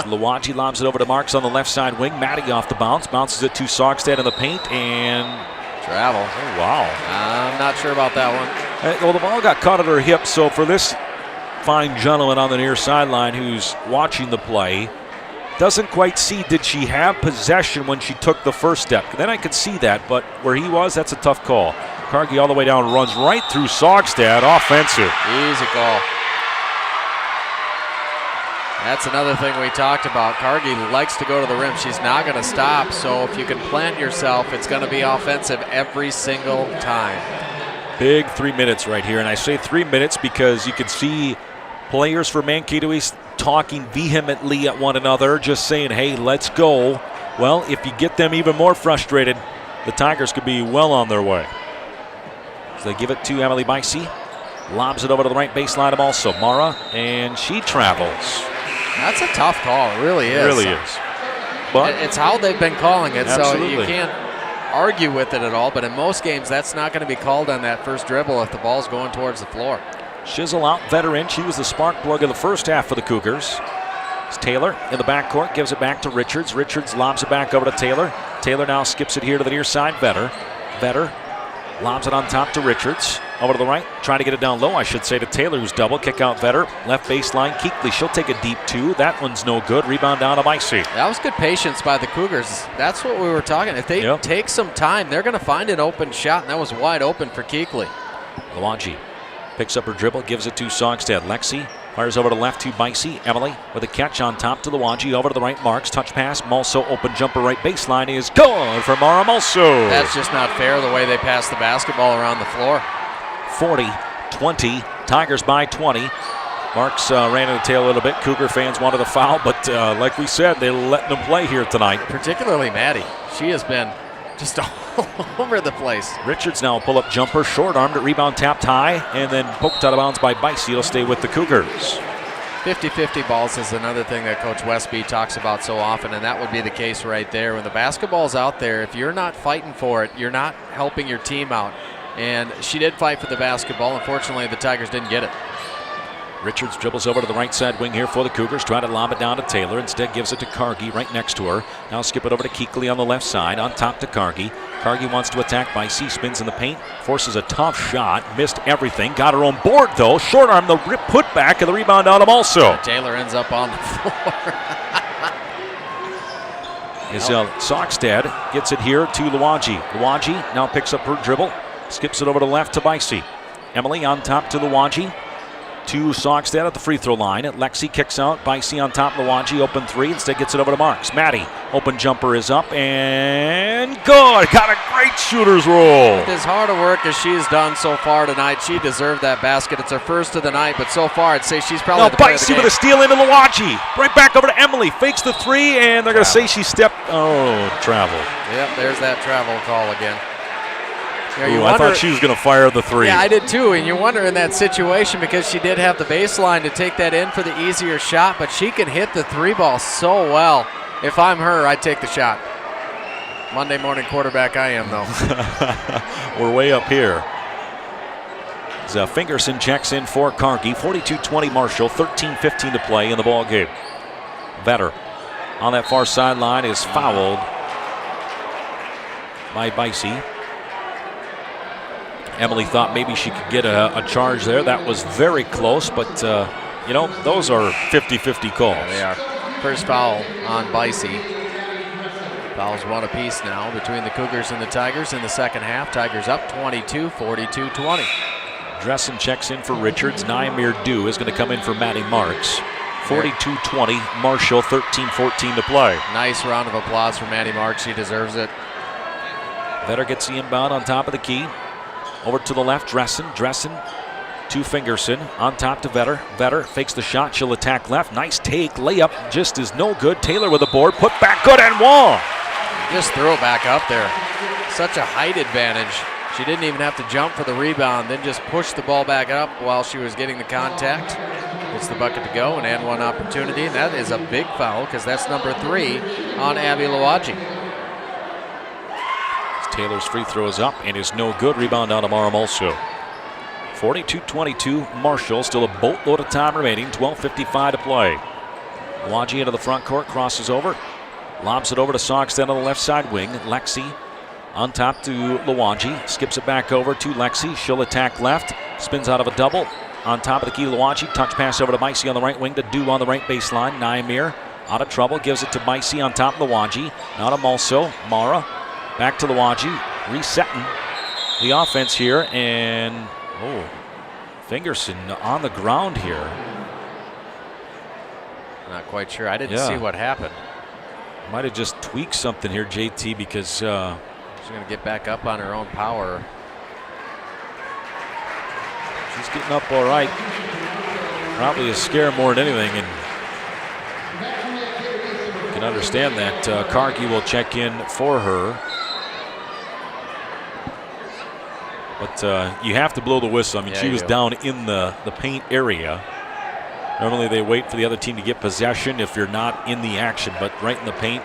Lawaji lobs it over to Marks on the left side wing. Maddie off the bounce. Bounces it to Sogstad in the paint and
travel.
Oh, wow.
I'm not sure about that one.
Well, the ball got caught at her hip, so for this fine gentleman on the near sideline who's watching the play, doesn't quite see, did she have possession when she took the first step? Then I could see that, but where he was, that's a tough call. Kargi all the way down, runs right through Sogstad. Offensive.
Easy call. That's another thing we talked about. Kargi likes to go to the rim. She's not going to stop, so if you can plant yourself, it's going to be offensive every single time.
Big 3 minutes right here, and I say 3 minutes because you can see players for Mankato East talking vehemently at one another, just saying, hey, let's go. Well, if you get them even more frustrated, the Tigers could be well on their way. So they give it to Emily Bicey. Lobs it over to the right baseline of also Mara, and she travels.
That's a tough call. It really is.
It really is. But
it's how they've been calling it,
absolutely.
So you can't argue with it at all. But in most games, that's not going to be called on that first dribble if the ball's going towards the floor.
Shizzle out, veteran. She was the spark plug of the first half for the Cougars. It's Taylor in the backcourt, gives it back to Richards. Richards lobs it back over to Taylor. Taylor now skips it here to the near side. Vetter lobs it on top to Richards. Over to the right, trying to get it down low, I should say, to Taylor, who's double. Kick out Vetter. Left baseline, Keekley. She'll take a deep two. That one's no good. Rebound down to Micey.
That was good patience by the Cougars. That's what we were talking. If they take some time, they're going to find an open shot, and that was wide open for Keekley.
Lawaji picks up her dribble, gives it to Sogstad. Lexi fires over to left to Bicey. Emily with a catch on top to Lawaji. Over to the right, Marks. Touch pass. Mulso open jumper right baseline is good for Mara Mulso.
That's just not fair the way they pass the basketball around the floor.
40-20. Tigers by 20. Marks ran in the tail a little bit. Cougar fans wanted a foul, but like we said, they're letting them play here tonight.
Particularly Maddie. She has been just all over the place.
Richards now a pull-up jumper, short-armed, rebound tapped high, and then poked out of bounds by Bicey. It'll stay with the Cougars.
50-50 balls is another thing that Coach Westby talks about so often, and that would be the case right there. When the basketball's out there, if you're not fighting for it, you're not helping your team out. And she did fight for the basketball. Unfortunately, the Tigers didn't get it.
Richards dribbles over to the right side wing here for the Cougars, trying to lob it down to Taylor. Instead gives it to Cargie right next to her. Now skip it over to Keekley on the left side, on top to Cargie. Cargie wants to attack Bicey, spins in the paint, forces a tough shot, missed everything. Got her own board though, short arm the rip put back, and the rebound on him also.
Taylor ends up on the floor.
Saugstad gets it here to Luwaji. Luwaji now picks up her dribble, skips it over to left to Bicey. Emily on top to Luwaji. To Saugstad at the free throw line. Lexi kicks out. Bicey on top. Luwaji open three. Instead gets it over to Marks. Maddie. Open jumper is up and good. Got a great shooter's roll.
As hard a work as she's done so far tonight, she deserved that basket. It's her first of the night, but so far I'd say she's probably the player of the
Bicey
game.
with a steal into Luwaji. Right back over to Emily. Fakes the three, and they're going to say she stepped. Oh, travel.
Yep, there's that travel call again.
I thought she was going to fire the three.
Yeah, I did too, and you wonder in that situation because she did have the baseline to take that in for the easier shot, but she can hit the three ball so well. If I'm her, I'd take the shot. Monday morning quarterback I am, though.
We're way up here. Fingerson checks in for Cargie. 42-20 Marshall, 13-15 to play in the ball game. Vetter on that far sideline is fouled by Bicey. Emily thought maybe she could get a charge there. That was very close, but, those are 50-50 calls.
Yeah, they are. First foul on Bicey. Fouls one apiece now between the Cougars and the Tigers in the second half. Tigers up 22, 42-20.
Dressen checks in for Richards. Naimir Dew is going to come in for Maddie Marks. 42-20, Marshall 13-14 to play.
Nice round of applause for Maddie Marks. She deserves it.
Vetter gets the inbound on top of the key. Over to the left, Dressen to Fingerson, on top to Vetter. Vetter fakes the shot, she'll attack left. Nice take, layup just is no good. Taylor with the board, put back, good and one.
Just throw it back up there. Such a height advantage. She didn't even have to jump for the rebound, then just push the ball back up while she was getting the contact. Gets the bucket to go, and one opportunity, and that is a big foul because that's number 3 on Abby Luwaji.
Taylor's free throw is up and is no good. Rebound on Amara also. 42-22 Marshall. Still a boatload of time remaining. 12:55 to play. Luwaji into the front court. Crosses over. Lobs it over to Saugstad on the left side wing. Lexi on top to Luwaji. Skips it back over to Lexi. She'll attack left. Spins out of a double. On top of the key, Luwaji. Touch pass over to Bicey on the right wing to Dew on the right baseline. Naimir out of trouble. Gives it to Bicey on top of Luwaji. Now to Malso. Mara. Back to Luwaji, resetting the offense here, and Fingerson on the ground here.
Not quite sure. I didn't see what happened.
Might have just tweaked something here, JT, because
she's going to get back up on her own power.
She's getting up all right. Probably a scare more than anything, and you can understand that. Cargie will check in for her. But you have to blow the whistle. I mean, she was down in the paint area. Normally they wait for the other team to get possession if you're not in the action, but right in the paint,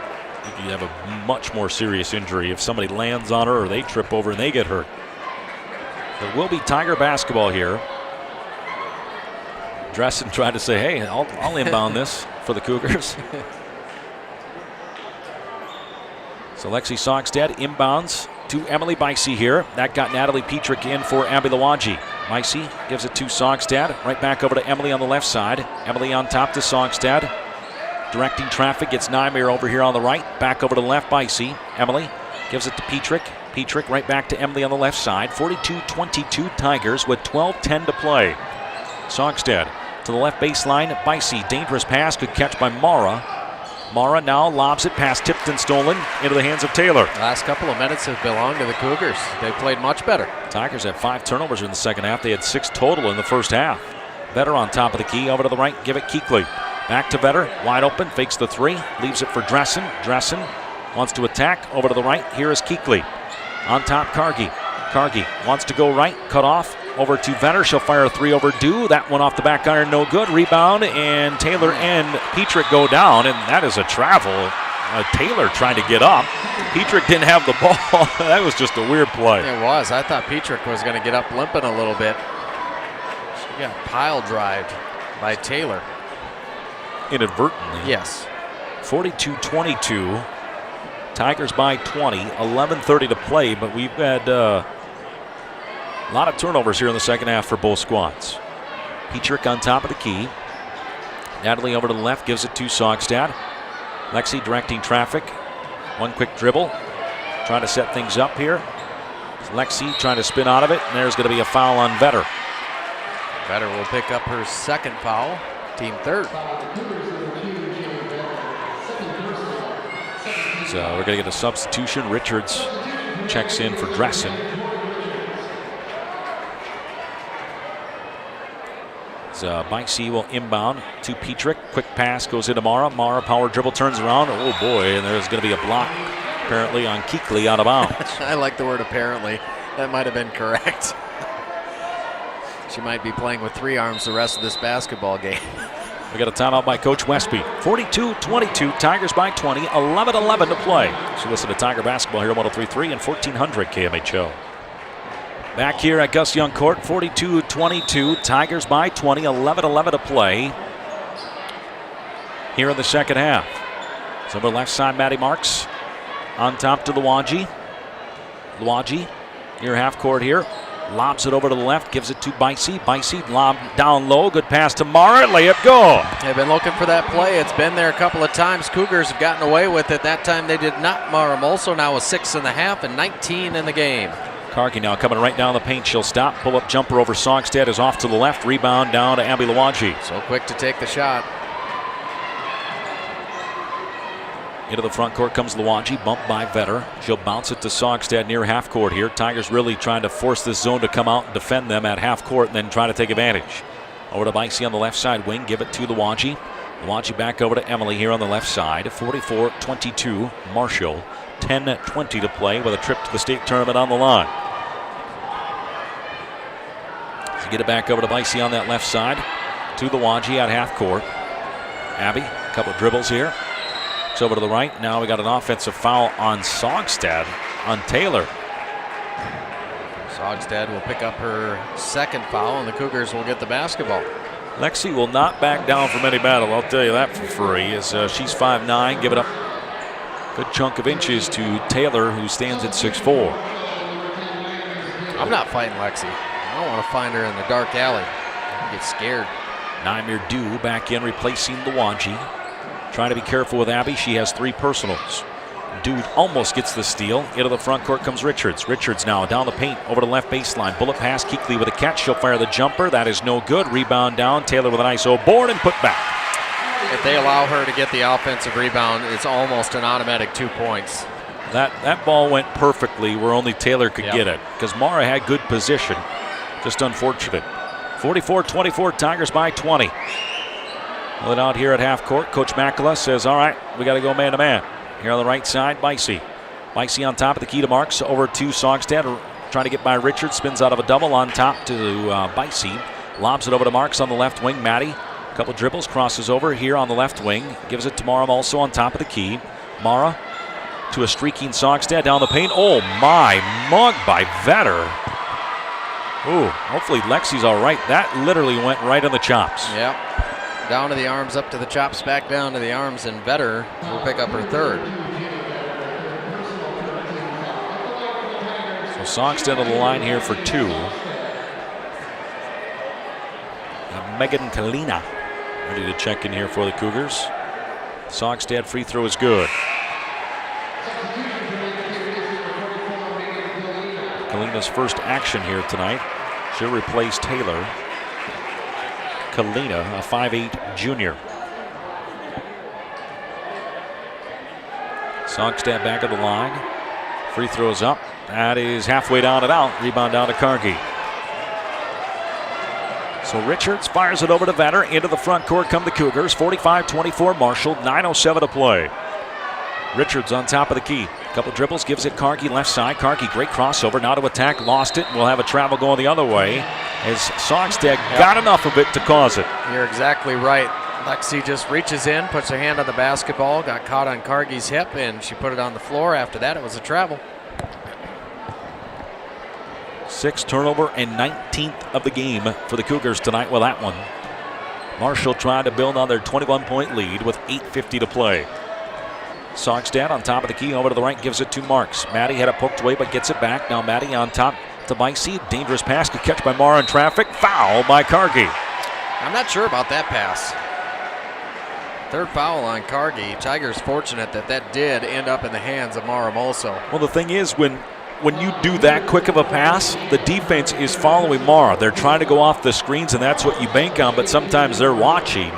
you have a much more serious injury if somebody lands on her or they trip over and they get hurt. There will be Tiger basketball here. Dressen tried to say, hey, I'll inbound this for the Cougars. So Lexi Saugstad inbounds to Emily Bicey here. That got Natalie Petrick in for Abby Luwaji. Bicey gives it to Saugstad. Right back over to Emily on the left side. Emily on top to Saugstad. Directing traffic, gets Naimir over here on the right. Back over to the left, Bicey. Emily gives it to Petrick. Petrick right back to Emily on the left side. 42-22 Tigers with 12:10 to play. Saugstad to the left baseline. Bicey, dangerous pass, good catch by Mara. Mara now lobs it past tipped and stolen into the hands of Taylor.
Last couple of minutes have belonged to the Cougars. They played much better.
Tigers had 5 turnovers in the second half. They had 6 total in the first half. Vetter on top of the key, over to the right, give it Keekly. Back to Vetter, wide open, fakes the three, leaves it for Dressen. Dressen wants to attack, over to the right, here is Keekly. On top, Cargie. Cargie wants to go right, cut off, over to Vetter. She'll fire a three over due. That one off the back iron, no good. Rebound, and Taylor and Petrick go down, and that is a travel. Taylor trying to get up. Petrick didn't have the ball. That was just a weird play.
It was. I thought Petrick was going to get up limping a little bit. She got pile drived by Taylor.
Inadvertently.
Yes.
42-22. Tigers by 20. 11:30 to play, but we've had a lot of turnovers here in the second half for both squads. Petrick on top of the key. Natalie over to the left, gives it to Saugstad. Lexi directing traffic. One quick dribble. Trying to set things up here. Lexi trying to spin out of it, and there's going to be a foul on Vetter.
Vetter will pick up her second foul. Team third.
So we're going to get a substitution. Richards checks in for Dressen. Bicey will inbound to Petrick. Quick pass goes into Mara. Mara power dribble turns around. Oh boy, and there's going to be a block apparently on Keekly out of bounds.
I like the word apparently. That might have been correct. She might be playing with three arms the rest of this basketball game.
We got a timeout by Coach Westby. 42-22, Tigers by 20, 11-11 to play. So listen to Tiger Basketball here on 103.3 and 1400 KMHO. Back here at Gus Young Court, 42-22, Tigers by 20, 11-11 to play here in the second half. So over left side, Maddie Marks on top to Luwaji. Luwaji near half court here. Lobs it over to the left, gives it to Bicey. Bicey lob down low, good pass to Mara, layup go.
They've been looking for that play. It's been there a couple of times. Cougars have gotten away with it. That time they did not. Mara Molso now with 6.5 and 19 in the game.
Cargie now coming right down the paint. She'll stop. Pull-up jumper over Saugstad is off to the left. Rebound down to Abby Luwaji.
So quick to take the shot.
Into the front court comes Luwaji, bumped by Vetter. She'll bounce it to Saugstad near half court here. Tigers really trying to force this zone to come out and defend them at half court and then try to take advantage. Over to Bicey on the left side wing, give it to Luwaji. Luwaji back over to Emily here on the left side. 44-22, Marshall. 10-20 to play with a trip to the state tournament on the line. So get it back over to Bicey on that left side. To Luwaji at half court. Abby, a couple of dribbles here. It's over to the right. Now we got an offensive foul on Saugstad on Taylor.
Saugstad will pick up her second foul, and the Cougars will get the basketball.
Lexi will not back down from any battle, I'll tell you that for free, as she's 5'9", give it up a good chunk of inches to Taylor, who stands at 6'4".
I'm not fighting Lexi. I don't want to find her in the dark alley. I get scared.
Naimir Dew back in, replacing Luwaji. Trying to be careful with Abby. She has 3 personals. Dude almost gets the steal. Into the front court comes Richards. Richards now down the paint over the left baseline. Bullet pass. Keekly with a catch. She'll fire the jumper. That is no good. Rebound down. Taylor with an ISO board and put back.
If they allow her to get the offensive rebound, it's almost an automatic 2 points.
That ball went perfectly where only Taylor could get it, because Mara had good position. Just unfortunate. 44-24, Tigers by 20. Let out here at half court. Coach Makala says, all right, we got to go man to man. Here on the right side, Bicey. Bicey on top of the key to Marks. Over to Saugstad, trying to get by Richard. Spins out of a double on top to Bicey. Lobs it over to Marks on the left wing. Maddie, a couple dribbles, crosses over here on the left wing. Gives it to Mara also on top of the key. Mara to a streaking Saugstad down the paint. Oh my, mug by Vetter. Ooh, hopefully Lexi's all right. That literally went right on the chops.
Yep. Down to the arms, up to the chops, back down to the arms, and Vetter will pick up her third.
So Saugstad on the line here for 2. Megan Kalina ready to check in here for the Cougars. Saugstad free throw is good. Kalina's first action here tonight. She'll replace Taylor. Kalina, a 5'8" junior. Saugstad back of the line. Free throws up. That is halfway down and out. Rebound down to Cargie. So Richards fires it over to Vetter. Into the front court come the Cougars. 45-24 Marshall. 9:07 to play. Richards on top of the key. Couple dribbles, gives it Kargi left side. Kargi, great crossover. Now to attack, lost it. We'll have a travel going the other way as Sogstad got enough of it to cause it.
You're exactly right. Lexi just reaches in, puts her hand on the basketball, got caught on Kargi's hip, and she put it on the floor. After that, it was a travel.
6th turnover and 19th of the game for the Cougars tonight with that one. Marshall trying to build on their 21-point lead with 8:50 to play. Sogstad on top of the key, over to the right, gives it to Marks. Maddie had it poked away, but gets it back. Now Maddie on top to Bicey. Dangerous pass, good catch by Mara in traffic. Foul by Kargi.
I'm not sure about that pass. 3rd foul on Kargi. Tigers fortunate that did end up in the hands of Mara Molso.
Well, the thing is, when you do that quick of a pass, the defense is following Mara. They're trying to go off the screens, and that's what you bank on, but sometimes they're watching.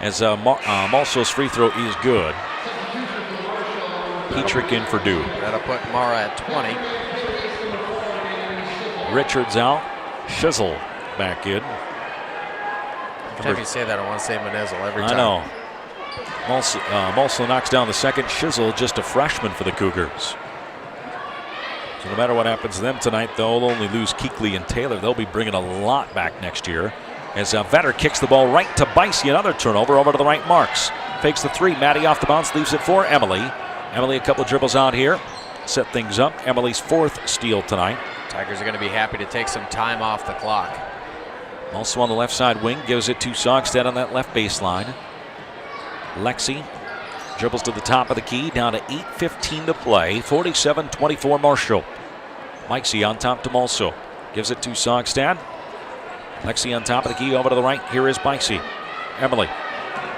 As Molso's free throw is good. Petrick in for Dew.
That'll put Mara at 20.
Richards out. Shizzle back in.
Every time you say that, I want to say Menezel every time.
I know. Molso knocks down the second. Shizzle, just a freshman for the Cougars. So no matter what happens to them tonight, they'll only lose Keekly and Taylor. They'll be bringing a lot back next year. As Vetter kicks the ball right to Bicey. Another turnover over to the right. Marks fakes the three. Maddie off the bounce, leaves it for Emily. Emily a couple dribbles out here. Set things up. Emily's 4th steal tonight.
Tigers are going to be happy to take some time off the clock.
Also on the left side wing, gives it to Sogstad on that left baseline. Lexi dribbles to the top of the key, down to 8:15 to play. 47-24 Marshall. Mikesy on top to Molso. Gives it to Sogstad. Lexi on top of the key, over to the right. Here is Mikesy. Emily.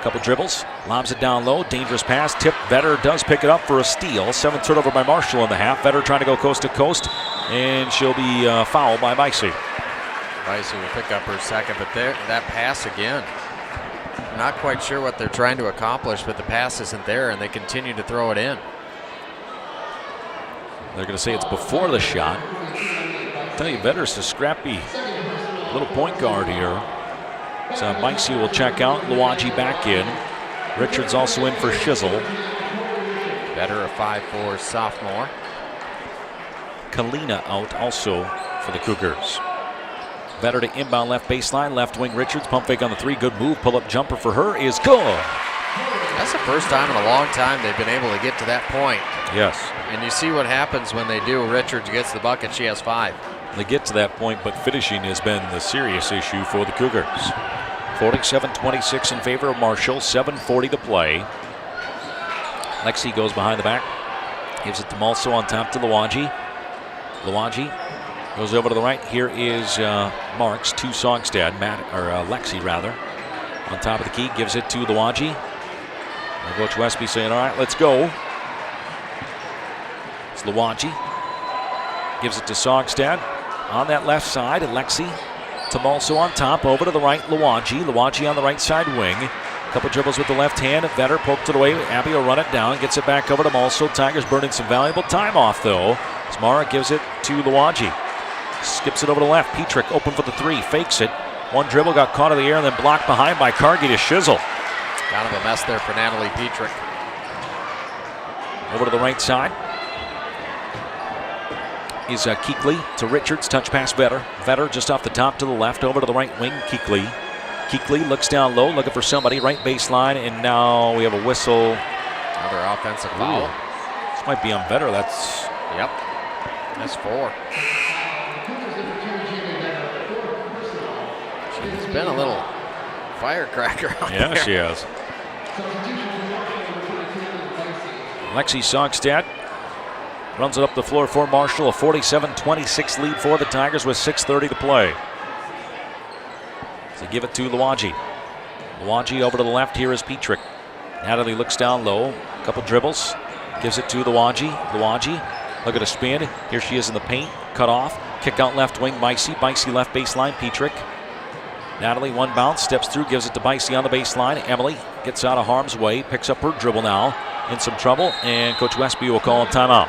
Couple dribbles, lobs it down low, dangerous pass, tip. Vetter does pick it up for a steal. 7th turnover by Marshall in the half. Vetter trying to go coast to coast, and she'll be fouled by Bicey.
Bicey will pick up her second, but that pass again. Not quite sure what they're trying to accomplish, but the pass isn't there, and they continue to throw it in.
They're going to say it's before the shot. I'll tell you, Vetter's a scrappy little point guard here. So Bicey will check out. Luwaji back in. Richards also in for Shizzle.
Vetter, a 5'4" sophomore.
Kalina out also for the Cougars. Vetter to inbound left baseline. Left wing Richards. Pump fake on the three. Good move. Pull up jumper for her is good.
That's the first time in a long time they've been able to get to that point.
Yes.
And you see what happens when they do. Richards gets the bucket. She has 5.
They get to that point, but finishing has been the serious issue for the Cougars. 47-26 in favor of Marshall. 7:40 to play. Lexi goes behind the back. Gives it to Molso on top to Luwaji. Luwaji goes over to the right. Here is Marks to Sogstad. Lexi rather. On top of the key. Gives it to Luwaji. Coach Westby saying, all right, let's go. It's Luwaji. Gives it to Sogstad. On that left side, Lexi to Molso on top, over to the right, Luwaji. Luwaji on the right side wing. Couple dribbles with the left hand. Vetter poked it away. Abby will run it down, gets it back over to Molso. Tigers burning some valuable time off, though. Smara gives it to Luwaji. Skips it over to the left. Petrick open for the three, fakes it. One dribble, got caught in the air, and then blocked behind by Kargi to Shizzle.
Kind of a mess there for Natalie Petrick.
Over to the right side is Keekly to Richards. Touch pass Vetter. Vetter just off the top to the left, over to the right wing, Keekly. Keekly looks down low, looking for somebody, right baseline, and now we have a whistle.
Another offensive foul.
This might be on Vetter. That's...
Yep. That's 4. She's been a little firecracker out there.
Yeah, she has. Lexi Sogstad runs it up the floor for Marshall. A 47-26 lead for the Tigers with 6:30 to play. So give it to Luwaji. Luwaji over to the left. Here is Petrick. Natalie looks down low. A couple dribbles. Gives it to Luwaji. Luwaji, look at a spin. Here she is in the paint. Cut off. Kick out left wing. Bicey. Bicey left baseline. Petrick. Natalie one bounce. Steps through. Gives it to Bicey on the baseline. Emily gets out of harm's way. Picks up her dribble now. In some trouble. And Coach Westby will call a timeout.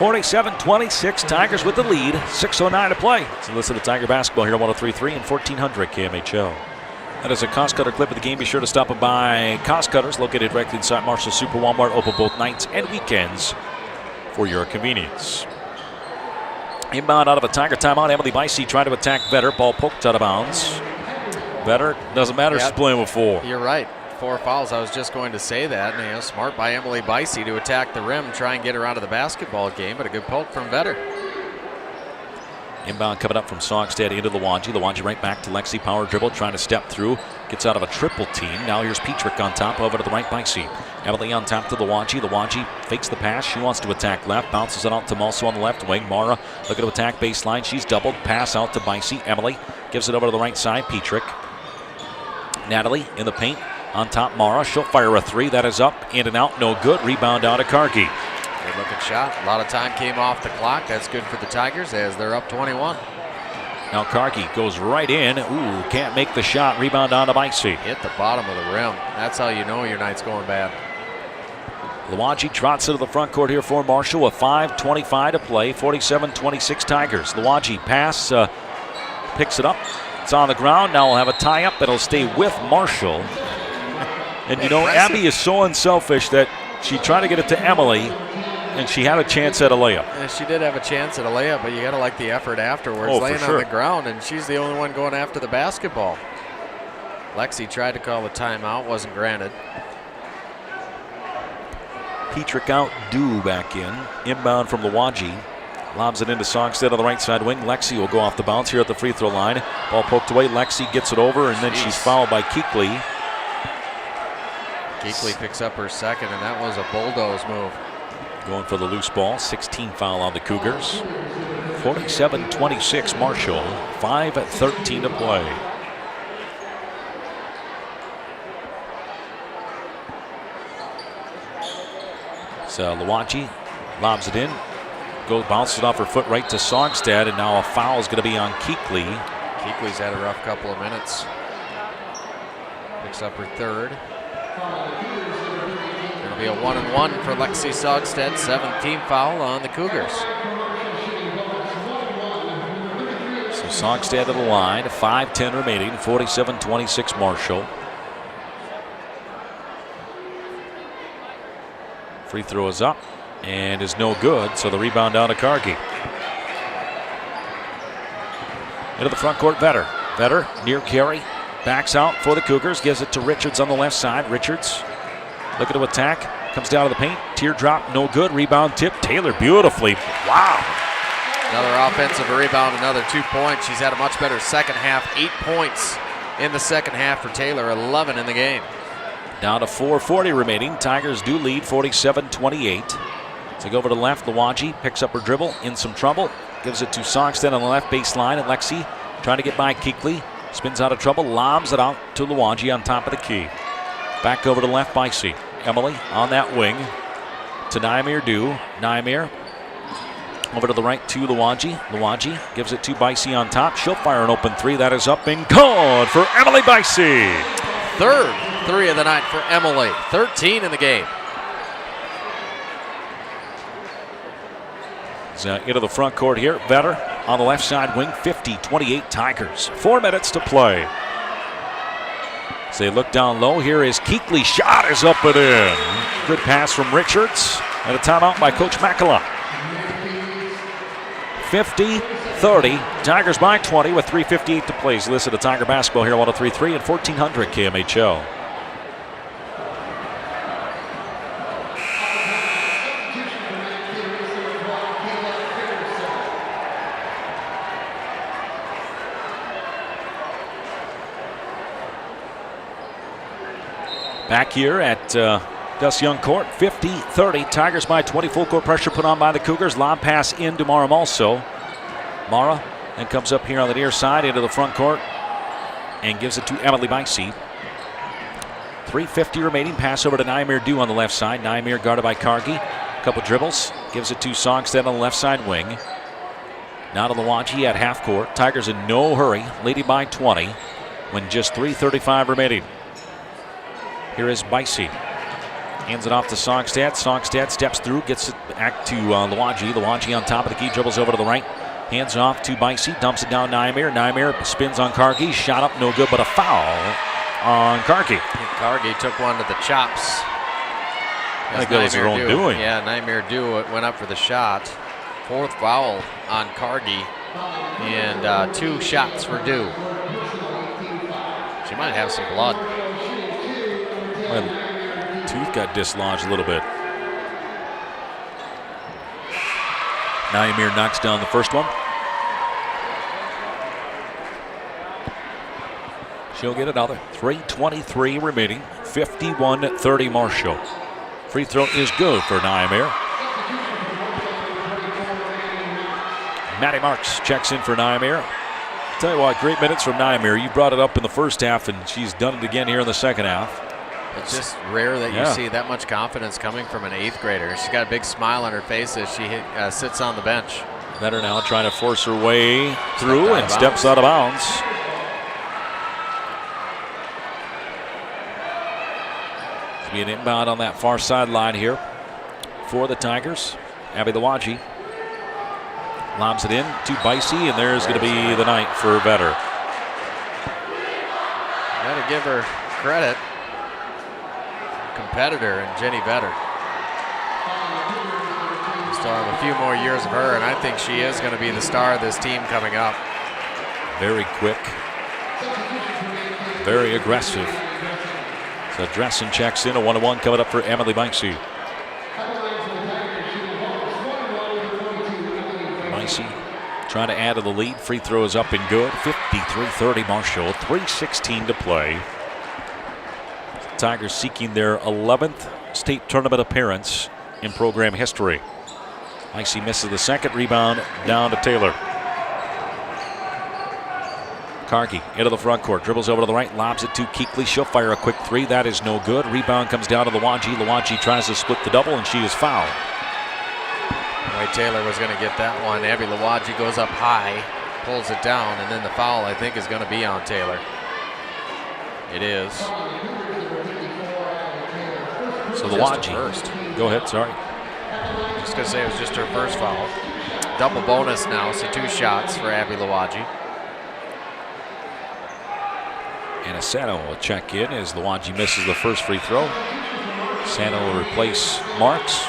47-26, Tigers with the lead. 6:09 to play. So listen to Tiger basketball here on 103.3 and 1400 KMHO. That is a Cost Cutter clip of the game. Be sure to stop by Cost Cutters, located directly inside Marshall Super Walmart, open both nights and weekends for your convenience. Inbound out of a Tiger timeout. Emily Bicey trying to attack Vetter. Ball poked out of bounds. Vetter, doesn't matter, she's playing with 4.
You're right. 4 fouls. I was just going to say that. And, smart by Emily Bicey to attack the rim, try and get her out of the basketball game, but a good poke from Vetter.
Inbound coming up from Songstead into Lawanji. Lawanji right back to Lexi. Power dribble, trying to step through. Gets out of a triple team. Now here's Petrick on top, over to the right Bicey. Emily on top to Lawanji. Lawanji fakes the pass. She wants to attack left. Bounces it out to Mulso on the left wing. Mara looking to attack baseline. She's doubled. Pass out to Bicey. Emily gives it over to the right side. Petrick. Natalie in the paint. On top, Mara. She'll fire a 3. That is up, in and out. No good. Rebound out to Kargi.
Good looking shot. A lot of time came off the clock. That's good for the Tigers as they're up 21.
Now Kargi goes right in. Ooh, can't make the shot. Rebound on to Bicey.
Hit the bottom of the rim. That's how you know your night's going bad.
Lawanji trots into the front court here for Marshall with 5:25 to play. 47-26 Tigers. Lawanji pass, picks it up. It's on the ground. Now we'll have a tie-up. It'll stay with Marshall. And you know, Abby is so unselfish that she tried to get it to Emily, and she had a chance at a layup.
Yeah, she did have a chance at a layup, but you got to like the effort afterwards. Laying on the ground, and she's the only one going after the basketball. Lexi tried to call a timeout, wasn't granted.
Petrick out, Dew back in. Inbound from Lawanji. Lobs it into Songstead on the right side wing. Lexi will go off the bounce here at the free throw line. Ball poked away. Lexi gets it over, and then she's fouled by Keekley.
Keekley picks up her second, and that was a bulldoze move.
Going for the loose ball. 16 foul on the Cougars. 47-26 Marshall. 5:13 to play. So Lawanji lobs it in. Bounces it off her foot right to Songstead, and now a foul is going to be on Keekley.
Keekley's had a rough couple of minutes. Picks up her third. It'll be a 1-and-1 for Lexi Songstead. 7th-team foul on the Cougars.
So Songstead to the line. 5:10 remaining. 47-26 Marshall. Free throw is up and is no good, so the rebound down to Kargi. Into the front court, Vetter. Vetter near carry. Backs out for the Cougars. Gives it to Richards on the left side. Richards looking to attack. Comes down to the paint. Teardrop, no good. Rebound tip. Taylor beautifully. Wow.
Another offensive rebound, another 2 points. She's had a much better second half. 8 points in the second half for Taylor. 11 in the game.
Down to 4:40 remaining. Tigers do lead 47-28. So go over to the left. Lawanji picks up her dribble. In some trouble. Gives it to Songstead on the left baseline. And Lexi trying to get by Keekley. Spins out of trouble, lobs it out to Lawanji on top of the key. Back over to the left, Bicey. Emily on that wing to Naimir Dew. Naimir over to the right to Lawanji. Lawanji gives it to Bicey on top. She'll fire an open 3. That is up and good for Emily Bicey.
Third 3 of the night for Emily. 13 in the game.
Into the front court here. Vetter on the left side wing. 50-28 Tigers. 4 minutes to play. So they look down low. Here is Keekley. Shot is up and in. Good pass from Richards. And a timeout by Coach Makala. 50-30. Tigers by 20 with 3:58 to play. So listen to Tiger basketball here on 103.3 and 1400 KMHO. Back here at Gus Young Court, 50-30. Tigers by 20. Full court pressure put on by the Cougars. Lob pass into Mara Mulso. Mara then comes up here on the near side into the front court and gives it to Emily Bicey. 3:50 remaining. Pass over to Naimir Dew on the left side. Naimir guarded by Kargi. Couple dribbles. Gives it to Songstead on the left side wing. Now to Lawanji at half court. Tigers in no hurry, leading by 20 when just 3:35 remaining. Here is Bicey. Hands it off to Songstad. Songstad steps through, gets it back to Lawaji. Lawaji on top of the key, dribbles over to the right. Hands off to Bicey, dumps it down Nyamir. Nyamir spins on Kargi. Shot up, no good, but a foul on Kargi.
Kargi took one to the chops.
I think that was their own doing.
Yeah, Nyamir went up for the shot. 4th foul on Kargi. And 2 shots for Dew. She might have some blood.
Well, tooth got dislodged a little bit. Nyamir knocks down the first one. She'll get another. 3:23 remaining. 51-30 Marshall. Free throw is good for Nyamir. Maddie Marks checks in for Nyamir. Tell you what, great minutes from Nyamir. You brought it up in the first half, and she's done it again here in the second half.
It's just rare that you see that much confidence coming from an 8th grader. She's got a big smile on her face as she sits on the bench.
Vetter now trying to force her way through and steps out of bounds. Be an inbound on that far sideline here for the Tigers. Abby Lawaji lobs it in to Bicey, and there's going to be the night for Vetter.
Got to give her credit. Competitor and Jenny Vetter. We still have a few more years of her, and I think she is going to be the star of this team coming up.
Very quick, very aggressive. So Dressen checks in. A 1-1 coming up for Emily Bicey. Bicey trying to add to the lead. Free throw is up and good. 53-30 Marshall. 3:16 to play. Tigers seeking their 11th state tournament appearance in program history. Bicey misses the second. Rebound down to Taylor. Kargi into the front court, dribbles over to the right, lobs it to Keekley. She'll fire a quick 3. That is no good. Rebound comes down to Lawaji. Lawaji tries to split the double, and she is fouled.
Right, Taylor was going to get that one. Abby Lawaji goes up high, pulls it down, and then the foul, I think, is going to be on Taylor. It is.
So Lawaji. Go ahead, sorry.
Just going to say it was just her first foul. Double bonus now, so 2 shots for Abby Lawaji.
And Asano will check in as Lawaji misses the first free throw. Asano will replace Marks.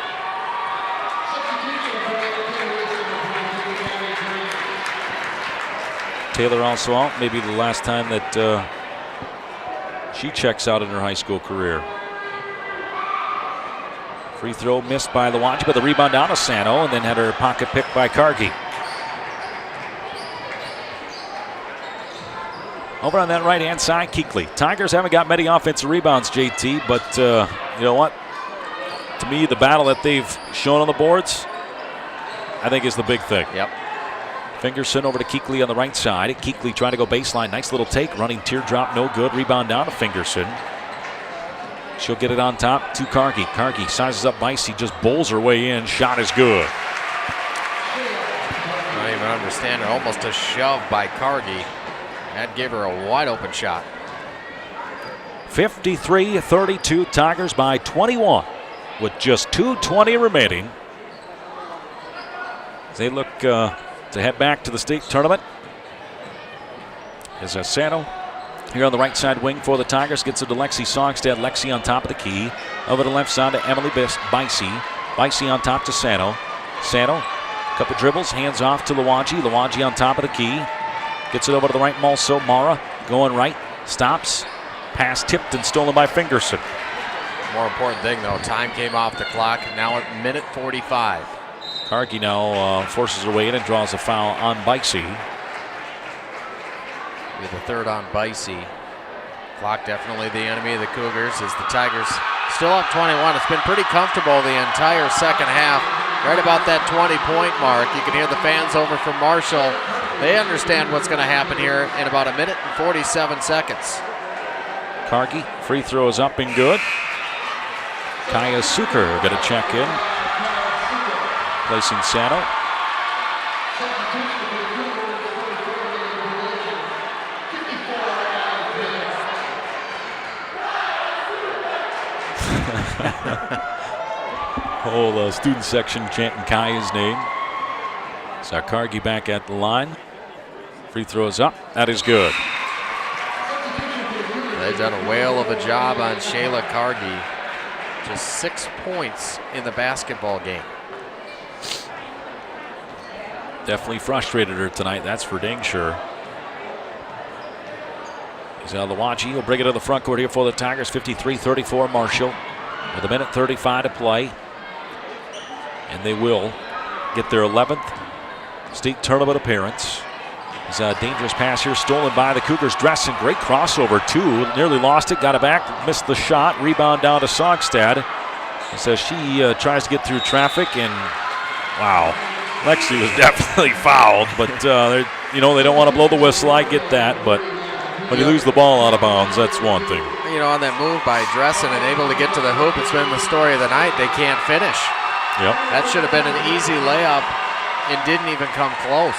Taylor also out. Maybe the last time that she checks out in her high school career. Free throw missed by Lawaji, but the rebound down to Asano, and then had her pocket picked by Kargi. Over on that right-hand side, Keekley. Tigers haven't got many offensive rebounds, JT, but you know what? To me, the battle that they've shown on the boards, I think is the big thing.
Yep.
Fingerson over to Keekley on the right side. Keekley trying to go baseline. Nice little take. Running teardrop, no good. Rebound down to Fingerson. She'll get it on top to Kargi. Kargi sizes up Bicey, just bowls her way in. Shot is good.
I don't even understand it. Almost a shove by Kargi. That gave her a wide open shot.
53-32, Tigers by 21 with just 2:20 remaining. As they look to head back to the state tournament. As Asano here on the right side wing for the Tigers gets it to Lexi Songstad. Lexi on top of the key. Over the left side to Emily Bicey. Bicey on top to Sano. Sano, couple dribbles, hands off to Lawaji. Lawaji on top of the key. Gets it over to the right, also Mara going right, stops, pass tipped and stolen by Fingerson.
More important thing though, time came off the clock, now at minute 45.
Kargi now forces her way in and draws a foul on Bicey.
With the third on Bicey. Clock definitely the enemy of the Cougars as the Tigers still up 21. It's been pretty comfortable the entire second half. Right about that 20-point mark. You can hear the fans over from Marshall. They understand what's going to happen here in about a minute and 47 seconds.
Kargi, free throw is up and good. Kaya Suker going to check in. Placing Sano. Whole student section chanting Kaya's name. Cargie back at the line. Free throws up. That is good.
They've done a whale of a job on Shayla Cargie. Just 6 points in the basketball game.
Definitely frustrated her tonight, that's for dang sure. Lawaji will bring it to the front court here for the Tigers. 53-34 Marshall with 1:35 to play. And they will get their 11th state tournament appearance. It's a dangerous pass here stolen by the Cougars. Dressen, great crossover too. Nearly lost it, got it back, missed the shot. Rebound down to Sogstad. So she tries to get through traffic, and wow, Lexi was definitely fouled. But they don't want to blow the whistle. I get that, but when you lose the ball out of bounds, that's one thing.
On that move by Dressen and able to get to the hoop, it's been the story of the night. They can't finish.
Yep.
That should have been an easy layup and didn't even come close.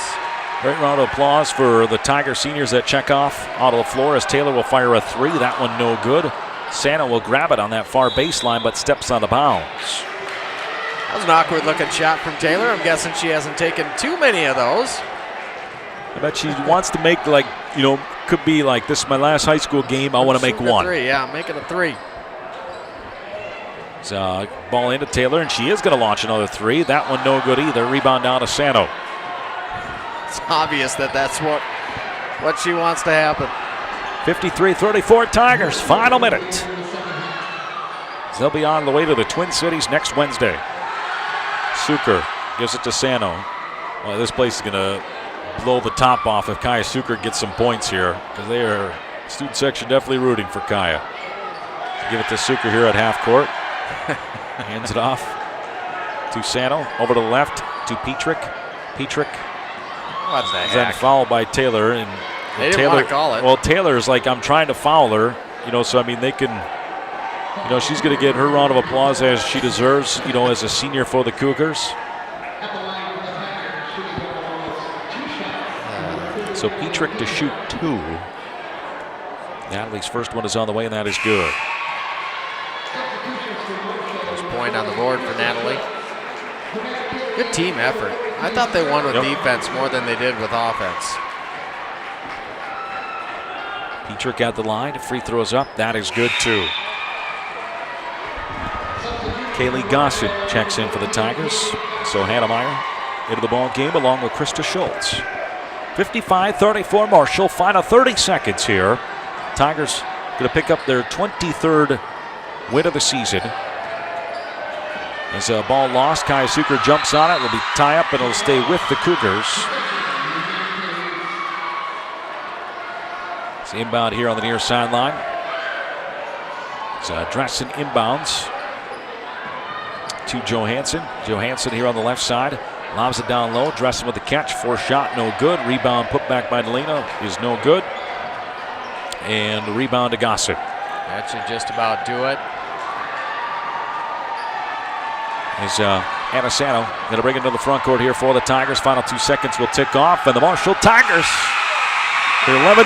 Great round of applause for the Tiger seniors that check off out of the floor as Taylor will fire a three. That one no good. Santa will grab it on that far baseline but steps on the bounds.
That was an awkward looking shot from Taylor. I'm guessing she hasn't taken too many of those.
I bet she wants to make, could be like, this is my last high school game, I want to make one.
Three, yeah, make it a three.
So, ball into Taylor, and she is going to launch another three. That one no good either. Rebound down to Sano.
It's obvious that's what she wants to happen.
53-34 Tigers, final minute. They'll be on the way to the Twin Cities next Wednesday. Suker gives it to Sano. Well, this place is going to blow the top off if Kaya Suker gets some points here, because they are, student section definitely rooting for Kaya. Give it to Suker here at half court. Hands it off to Sano. Over to the left to Petrick.
What's that?
Then fouled by Taylor, and
they didn't want to call it.
Well, Taylor's like, I'm trying to foul her, so I mean they can, she's going to get her round of applause as she deserves, as a senior for the Cougars. So Petrick to shoot two. Natalie's first one is on the way, and that is good.
First point on the board for Natalie. Good team effort. I thought they won with defense more than they did with offense.
Petrick at the line. Free throws up. That is good too. Kaylee Gossen checks in for the Tigers. So Hannemeyer into the ball game along with Krista Schultz. 55-34 Marshall. Final 30 seconds here. Tigers going to pick up their 23rd win of the season. As a ball lost, Kaya Suker jumps on it. Will be tie up, and it'll stay with the Cougars. It's inbound here on the near sideline. It's Dressen inbounds to Johansson. Johansson here on the left side. Lobs it down low. Dressen with the catch. Forced shot, no good. Rebound put back by Delina is no good. And the rebound to Gossett.
That should just about do it.
Is Anna Sano going to bring it to the front court here for the Tigers. Final 2 seconds will tick off, and the Marshall Tigers, their 11th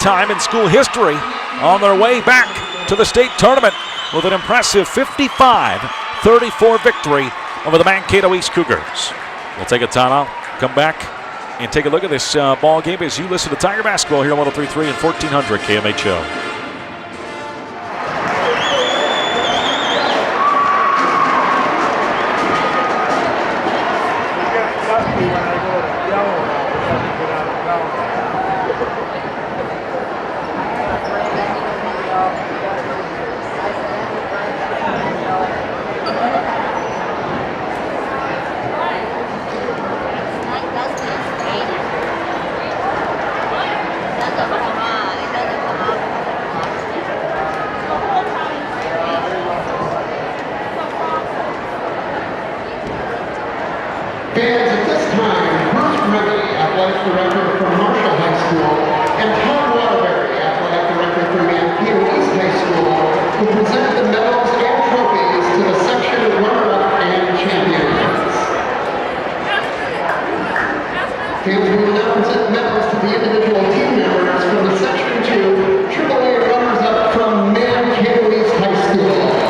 time in school history, on their way back to the state tournament with an impressive 55-34 victory over the Mankato East Cougars. We'll take a timeout, come back, and take a look at this ball game as you listen to Tiger Basketball here on 103.3 and 1400 KMHL.
Fans, at this time, Bruce Remedy, Athletic Director from Marshall High School, and Tom Waterbury, Athletic Director from Mankato East High School, will present the medals and trophies to the section runner-up and champions. Fans will now present medals to the individual team members from the Section 2 AAA runners-up from Mankato East High School.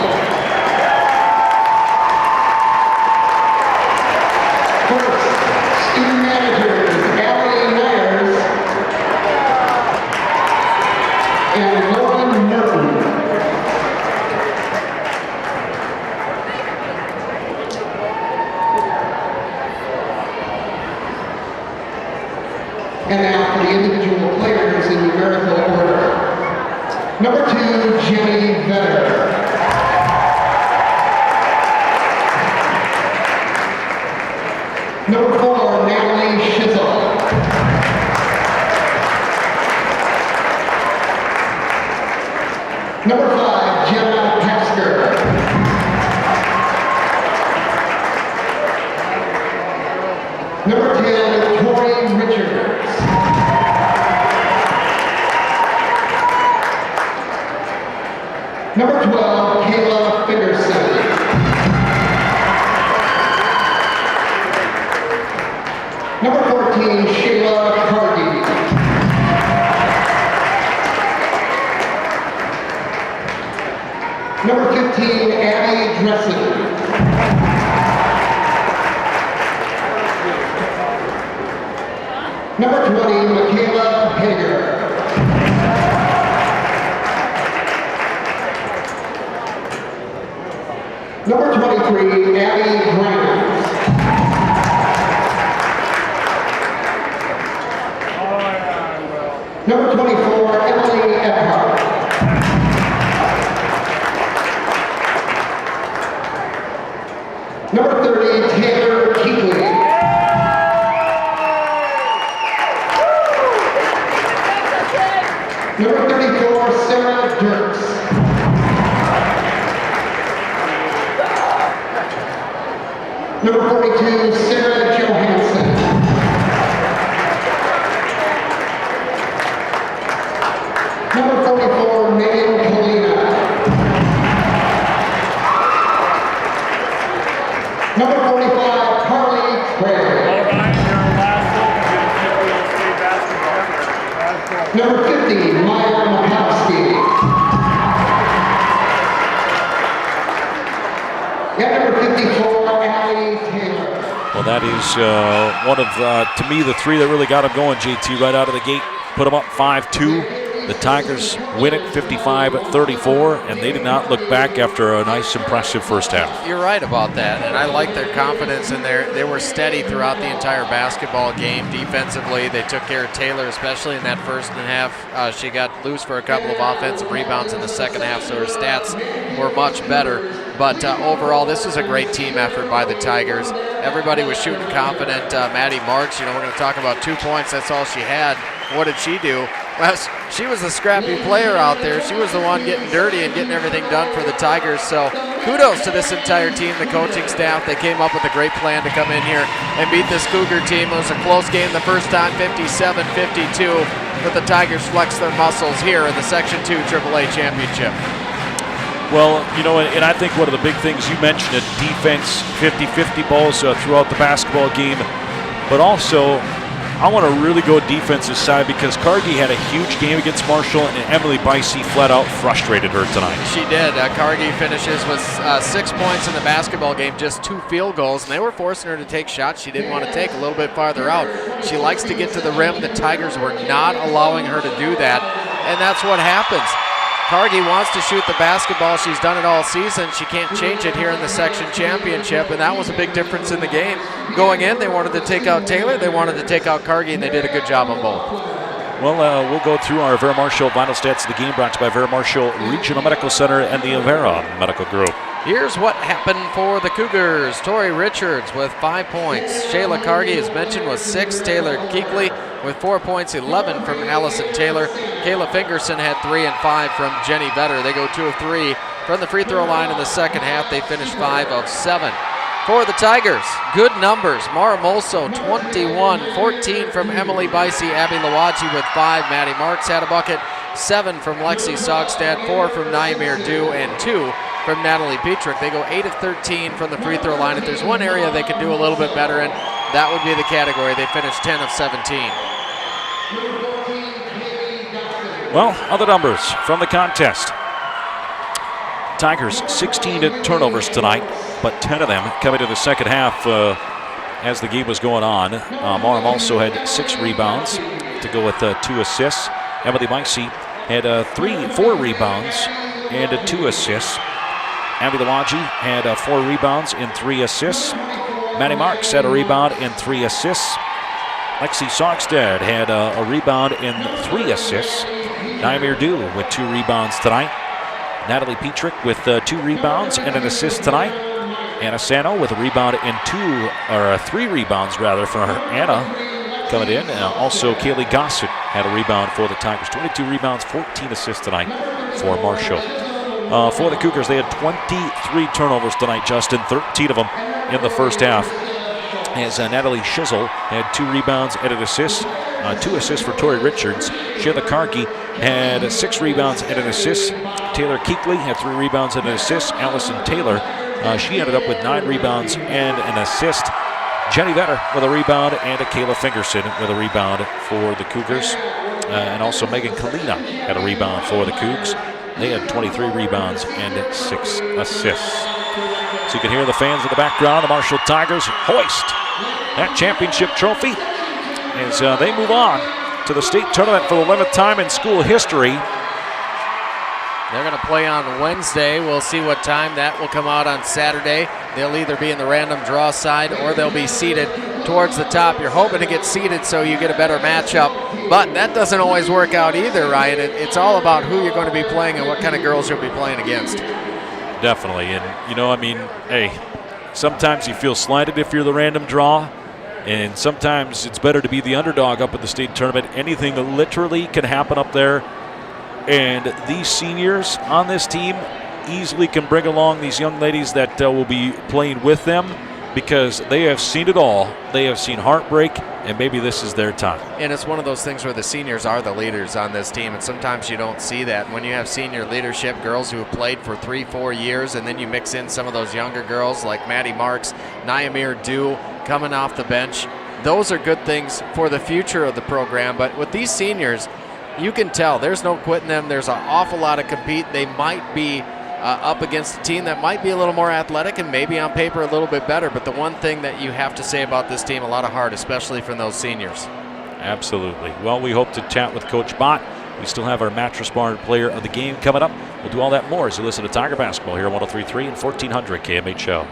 And now for the individual players in numerical order. Number 2, Jenny Vetter. Number 4, Natalie Schizzle. Number 5, Jenna Tasker. Number 10, Tori Richards. Number 12, Kayla Fingerson. Number 14, Shayla Cargy. Number 15, Abby Dressen. Number 20, Michaela Hager. Number 23, Abby Grant. Number 24, Emily Ephardt. Number 30, Taylor Keekley. Number 34, Sarah Dirks. Number 42, Sarah Johansson. Number 44, Megan Kalina. Number 45, Carly Craig. Number 50, Maya Makowski. And number 54, Allie Taylor.
Well, that is one of, to me, the three that really got him going, JT, right out of the gate. Put them up 5-2. The Tigers win it 55-34, and they did not look back after a nice, impressive first half.
You're right about that, and I like their confidence in there. They were steady throughout the entire basketball game. Defensively, they took care of Taylor, especially in that first half. She got loose for a couple of offensive rebounds in the second half, so her stats were much better. But overall, this was a great team effort by the Tigers. Everybody was shooting confident. Maddie Marks, we're going to talk about 2 points. That's all she had. What did she do? Well, she was the scrappy player out there. She was the one getting dirty and getting everything done for the Tigers. So kudos to this entire team, the coaching staff. They came up with a great plan to come in here and beat this Cougar team. It was a close game the first time, 57-52, but the Tigers flexed their muscles here in the Section 2 AAA Championship.
Well, and I think one of the big things you mentioned, it, defense, 50-50 balls throughout the basketball game, but also I want to really go defensive side because Cargy had a huge game against Marshall, and Emily Bicey flat out frustrated her tonight.
She did. Cargy finishes with 6 points in the basketball game, just 2 field goals, and they were forcing her to take shots she didn't want to take a little bit farther out. She likes to get to the rim. The Tigers were not allowing her to do that, and that's what happens. Cargy wants to shoot the basketball. She's done it all season. She can't change it here in the section championship, and that was a big difference in the game. Going in, they wanted to take out Taylor, they wanted to take out Cargy, and they did a good job on both.
Well, we'll go through our Vera Marshall vital stats of the game, brought to you by Vera Marshall Regional Medical Center and the Avera Medical Group.
Here's what happened for the Cougars. Tori Richards with 5 points. Shayla Cargy, as mentioned, with 6. Taylor Keekley with 4 points, 11 from Allison Taylor. Kayla Fingerson had 3 and 5 from Jenny Vetter. They go 2 of 3 from the free throw line in the second half. They finished 5 of 7. For the Tigers, good numbers. Mara Molso, 21, 14 from Emily Bicey. Abby Lawaji with 5. Maddie Marks had a bucket. 7 from Lexi Sogstad, 4 from Naimir Dew, and 2 from Natalie Petrick. They go 8 of 13 from the free throw line. If there's one area they could do a little bit better in, that would be the category. They finished 10 of 17.
Well, other numbers from the contest. Tigers 16 turnovers tonight, but 10 of them coming to the second half as the game was going on. Marham also had 6 rebounds to go with 2 assists. Emily Bicey had 4 rebounds and 2 assists. Abby Lawaji had 4 rebounds and 3 assists. Maddie Marks had a rebound and 3 assists. Lexi Sogstad had a rebound and 3 assists. Naimir Du with 2 rebounds tonight. Natalie Petrick with 2 rebounds and an assist tonight. Anna Sano with a rebound and 3 rebounds rather for Anna coming in. Also Kaylee Gossett had a rebound for the Tigers. 22 rebounds, 14 assists tonight for Marshall. For the Cougars, they had 23 turnovers tonight, Justin, 13 of them in the first half. As Natalie Shizzle had 2 rebounds and an assist. 2 assists for Tori Richards. Shayla Karki had 6 rebounds and an assist. Taylor Keekley had 3 rebounds and an assist. Allison Taylor, she ended up with 9 rebounds and an assist. Jenny Vetter with a rebound, and Kayla Fingerson with a rebound for the Cougars. And also Megan Kalina had a rebound for the Cougs. They had 23 rebounds and 6 assists. So you can hear the fans in the background. The Marshall Tigers hoist that championship trophy as they move on to the state tournament for the 11th time in school history.
They're going to play on Wednesday. We'll see what time that will come out on Saturday. They'll either be in the random draw side or they'll be seated towards the top. You're hoping to get seated so you get a better matchup, but that doesn't always work out either, Ryan. It's all about who you're going to be playing and what kind of girls you'll be playing against.
Definitely, and you know, I mean, hey, sometimes you feel slighted if you're the random draw, and sometimes it's better to be the underdog up at the state tournament. Anything literally can happen up there. And these seniors on this team easily can bring along these young ladies that will be playing with them because they have seen it all. They have seen heartbreak, and maybe this is their time.
And it's one of those things where the seniors are the leaders on this team, and sometimes you don't see that. When you have senior leadership, girls who have played for 3-4 years, and then you mix in some of those younger girls like Maddie Marks, Naimir Du coming off the bench, those are good things for the future of the program. But with these seniors, you can tell there's no quitting them. There's an awful lot of compete. They might be up against a team that might be a little more athletic and maybe on paper a little bit better. But the one thing that you have to say about this team, a lot of heart, especially from those seniors.
Absolutely. Well, we hope to chat with Coach Bott. We still have our Mattress Barn player of the game coming up. We'll do all that more as you listen to Tiger Basketball here on 103.3 and 1400 KMHO.